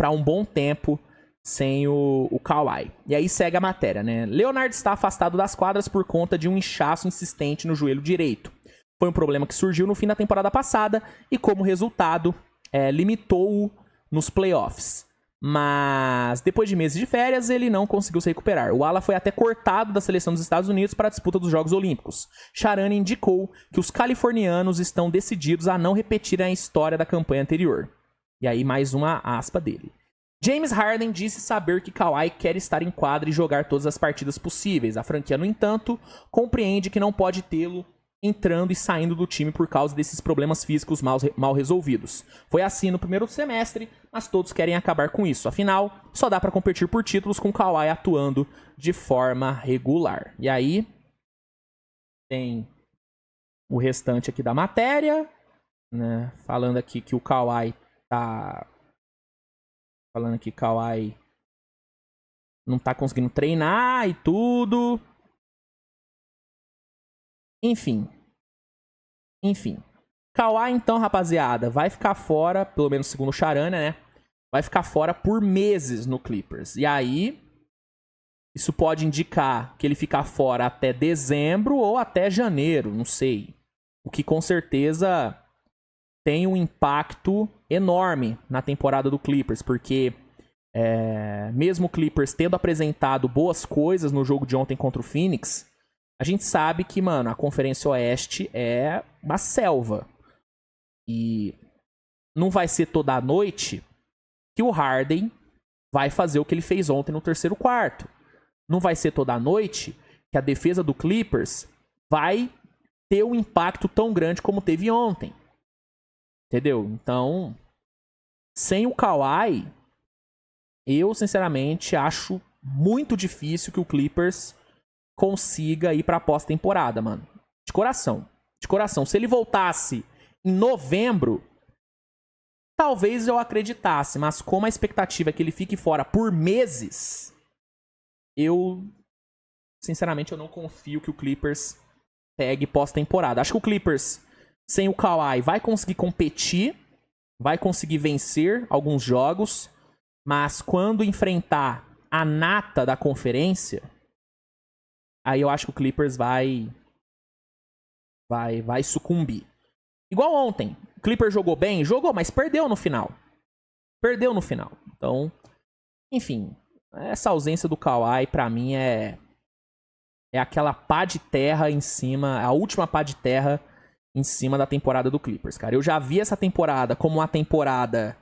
um bom tempo sem o Kawhi. E aí segue a matéria, né? Leonard está afastado das quadras por conta de um inchaço insistente no joelho direito. Foi um problema que surgiu no fim da temporada passada e, como resultado, limitou-o nos playoffs. Mas, depois de meses de férias, ele não conseguiu se recuperar. O ala foi até cortado da seleção dos Estados Unidos para a disputa dos Jogos Olímpicos. Charania indicou que os californianos estão decididos a não repetirem a história da campanha anterior. E aí, mais uma aspa dele. James Harden disse saber que Kawhi quer estar em quadra e jogar todas as partidas possíveis. A franquia, no entanto, compreende que não pode tê-lo entrando e saindo do time por causa desses problemas físicos mal resolvidos. Foi assim no primeiro semestre, mas todos querem acabar com isso. Afinal, só dá pra competir por títulos com Kawhi atuando de forma regular. E aí, tem o restante aqui da matéria, né? Falando aqui que o Kawhi tá... Falando que Kawhi não tá conseguindo treinar e tudo. Enfim. Kawhi, então, rapaziada, vai ficar fora, pelo menos segundo o Charania, né? Vai ficar fora por meses no Clippers. E aí, isso pode indicar que ele ficar fora até dezembro ou até janeiro, não sei. O que com certeza tem um impacto enorme na temporada do Clippers, porque mesmo o Clippers tendo apresentado boas coisas no jogo de ontem contra o Phoenix, a gente sabe que, mano, a Conferência Oeste é uma selva. E não vai ser toda a noite que o Harden vai fazer o que ele fez ontem no terceiro quarto. Não vai ser toda a noite que a defesa do Clippers vai ter um impacto tão grande como teve ontem. Entendeu? Então, sem o Kawhi, eu, sinceramente, acho muito difícil que o Clippers consiga ir pra pós-temporada, mano. De coração. De coração. Se ele voltasse em novembro, talvez eu acreditasse, mas como a expectativa é que ele fique fora por meses, eu, sinceramente, eu não confio que o Clippers pegue pós-temporada. Acho que o Clippers, sem o Kawhi, vai conseguir competir, vai conseguir vencer alguns jogos, mas quando enfrentar a nata da conferência, aí eu acho que o Clippers vai sucumbir. Igual ontem. O Clippers jogou bem? Jogou, mas perdeu no final. Perdeu no final. Então, enfim, essa ausência do Kawhi, pra mim, é aquela pá de terra em cima, a última pá de terra em cima da temporada do Clippers, cara. Eu já vi essa temporada como uma temporada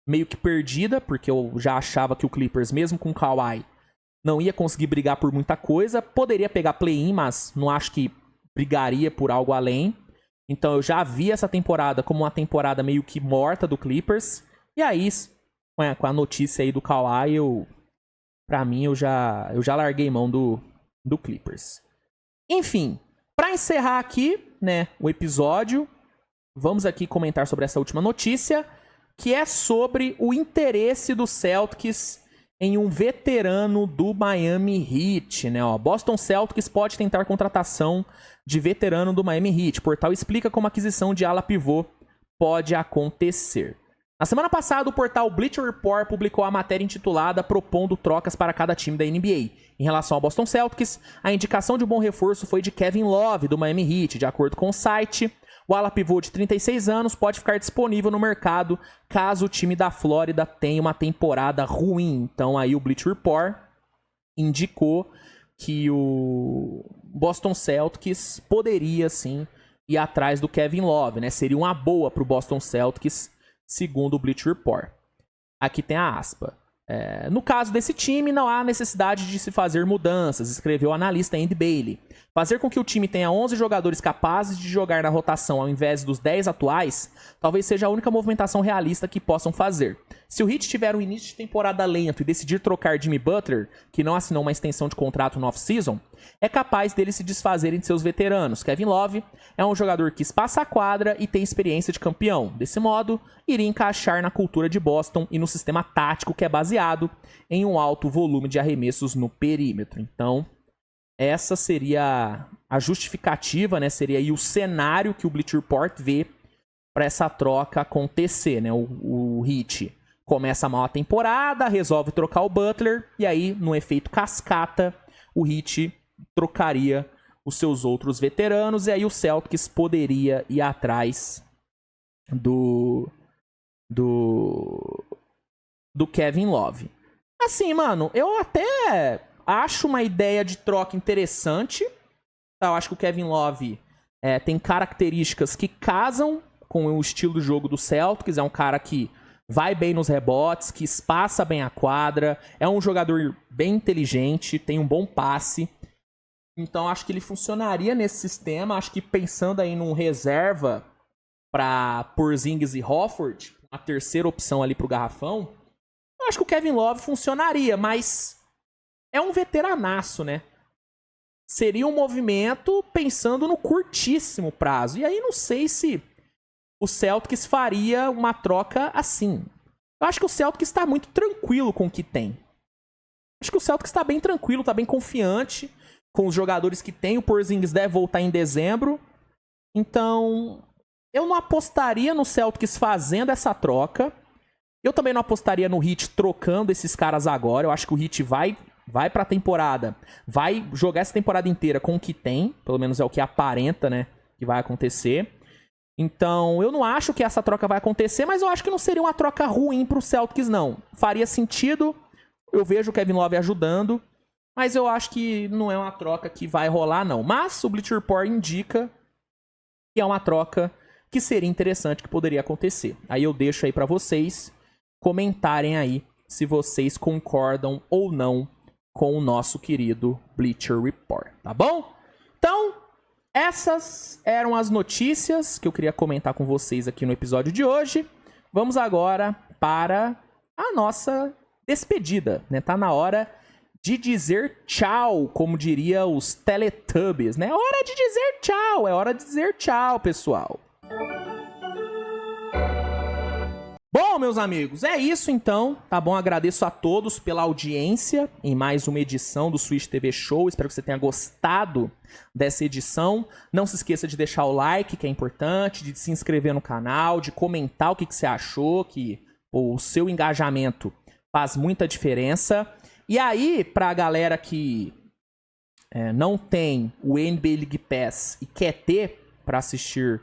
meio que perdida, porque eu já achava que o Clippers, mesmo com o Kawhi, não ia conseguir brigar por muita coisa. Poderia pegar play-in, mas não acho que brigaria por algo além. Então eu já vi essa temporada como uma temporada meio que morta do Clippers. E aí, com a notícia aí do Kawhi, pra mim, eu já larguei mão do Clippers. Enfim, pra encerrar aqui, né, o episódio, vamos aqui comentar sobre essa última notícia, que é sobre o interesse do Celtics em um veterano do Miami Heat, né? Ó, Boston Celtics pode tentar contratação de veterano do Miami Heat. O portal explica como a aquisição de ala pivô pode acontecer. Na semana passada, o portal Bleacher Report publicou a matéria intitulada propondo trocas para cada time da NBA. Em relação ao Boston Celtics, a indicação de um bom reforço foi de Kevin Love, do Miami Heat. De acordo com o site, o ala pivô de 36 anos pode ficar disponível no mercado caso o time da Flórida tenha uma temporada ruim. Então aí o Bleacher Report indicou que o Boston Celtics poderia, sim, ir atrás do Kevin Love, né? Seria uma boa para o Boston Celtics, segundo o Bleacher Report. Aqui tem a aspa. No caso desse time, não há necessidade de se fazer mudanças, escreveu o analista Andy Bailey. Fazer com que o time tenha 11 jogadores capazes de jogar na rotação ao invés dos 10 atuais, talvez seja a única movimentação realista que possam fazer. Se o Heat tiver um início de temporada lento e decidir trocar Jimmy Butler, que não assinou uma extensão de contrato no off-season, é capaz deles se desfazerem de seus veteranos. Kevin Love é um jogador que espaça a quadra e tem experiência de campeão. Desse modo, iria encaixar na cultura de Boston e no sistema tático que é baseado em um alto volume de arremessos no perímetro. Então, essa seria a justificativa, né? Seria aí o cenário que o Bleacher Report vê para essa troca acontecer, né? O Heat começa mal a temporada, resolve trocar o Butler, e aí, no efeito cascata, o Heat trocaria os seus outros veteranos, e aí o Celtics poderia ir atrás do Kevin Love. Assim, mano, eu até acho uma ideia de troca interessante. Eu acho que o Kevin Love tem características que casam com o estilo de jogo do Celtics. É um cara que vai bem nos rebotes, que espaça bem a quadra, é um jogador bem inteligente, tem um bom passe. Então acho que ele funcionaria nesse sistema. Acho que pensando aí num reserva para Porzingis e Horford, a terceira opção ali pro garrafão, eu acho que o Kevin Love funcionaria, mas é um veteranaço, né? Seria um movimento pensando no curtíssimo prazo. E aí não sei se o Celtics faria uma troca assim. Eu acho que o Celtics está muito tranquilo com o que tem. Acho que o Celtics está bem tranquilo, está bem confiante com os jogadores que tem. O Porzingis deve voltar em dezembro. Então, eu não apostaria no Celtics fazendo essa troca. Eu também não apostaria no Heat trocando esses caras agora. Eu acho que o Heat vai para a temporada, vai jogar essa temporada inteira com o que tem. Pelo menos é o que aparenta, né, que vai acontecer. Então, eu não acho que essa troca vai acontecer, mas eu acho que não seria uma troca ruim pro Celtics, não. Faria sentido, eu vejo o Kevin Love ajudando, mas eu acho que não é uma troca que vai rolar, não. Mas o Bleacher Report indica que é uma troca que seria interessante, que poderia acontecer. Aí eu deixo aí pra vocês comentarem aí se vocês concordam ou não com o nosso querido Bleacher Report, tá bom? Então, essas eram as notícias que eu queria comentar com vocês aqui no episódio de hoje. Vamos agora para a nossa despedida, né? Tá na hora de dizer tchau, como diria os Teletubbies, né? Hora de dizer tchau, é hora de dizer tchau, pessoal. Bom, meus amigos, é isso então, tá bom? Agradeço a todos pela audiência em mais uma edição do Switch TV Show. Espero que você tenha gostado dessa edição. Não se esqueça de deixar o like, que é importante, de se inscrever no canal, de comentar o que você achou, que o seu engajamento faz muita diferença. E aí, pra galera que não tem o NBA League Pass e quer ter pra assistir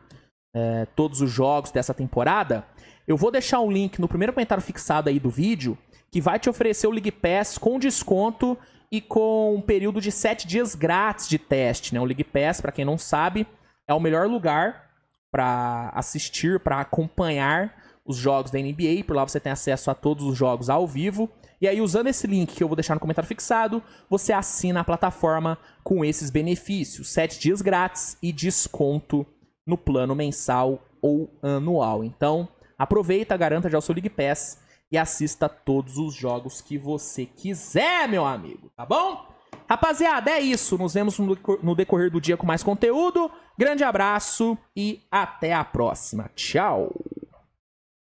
todos os jogos dessa temporada, eu vou deixar um link no primeiro comentário fixado aí do vídeo, que vai te oferecer o League Pass com desconto e com um período de 7 dias grátis de teste, né? O League Pass, pra quem não sabe, é o melhor lugar pra assistir, pra acompanhar os jogos da NBA. Por lá você tem acesso a todos os jogos ao vivo. E aí, usando esse link que eu vou deixar no comentário fixado, você assina a plataforma com esses benefícios. 7 dias grátis e desconto no plano mensal ou anual. Então, aproveita, garanta já o seu League Pass e assista todos os jogos que você quiser, meu amigo, tá bom? Rapaziada, é isso. Nos vemos no decorrer do dia com mais conteúdo. Grande abraço e até a próxima. Tchau!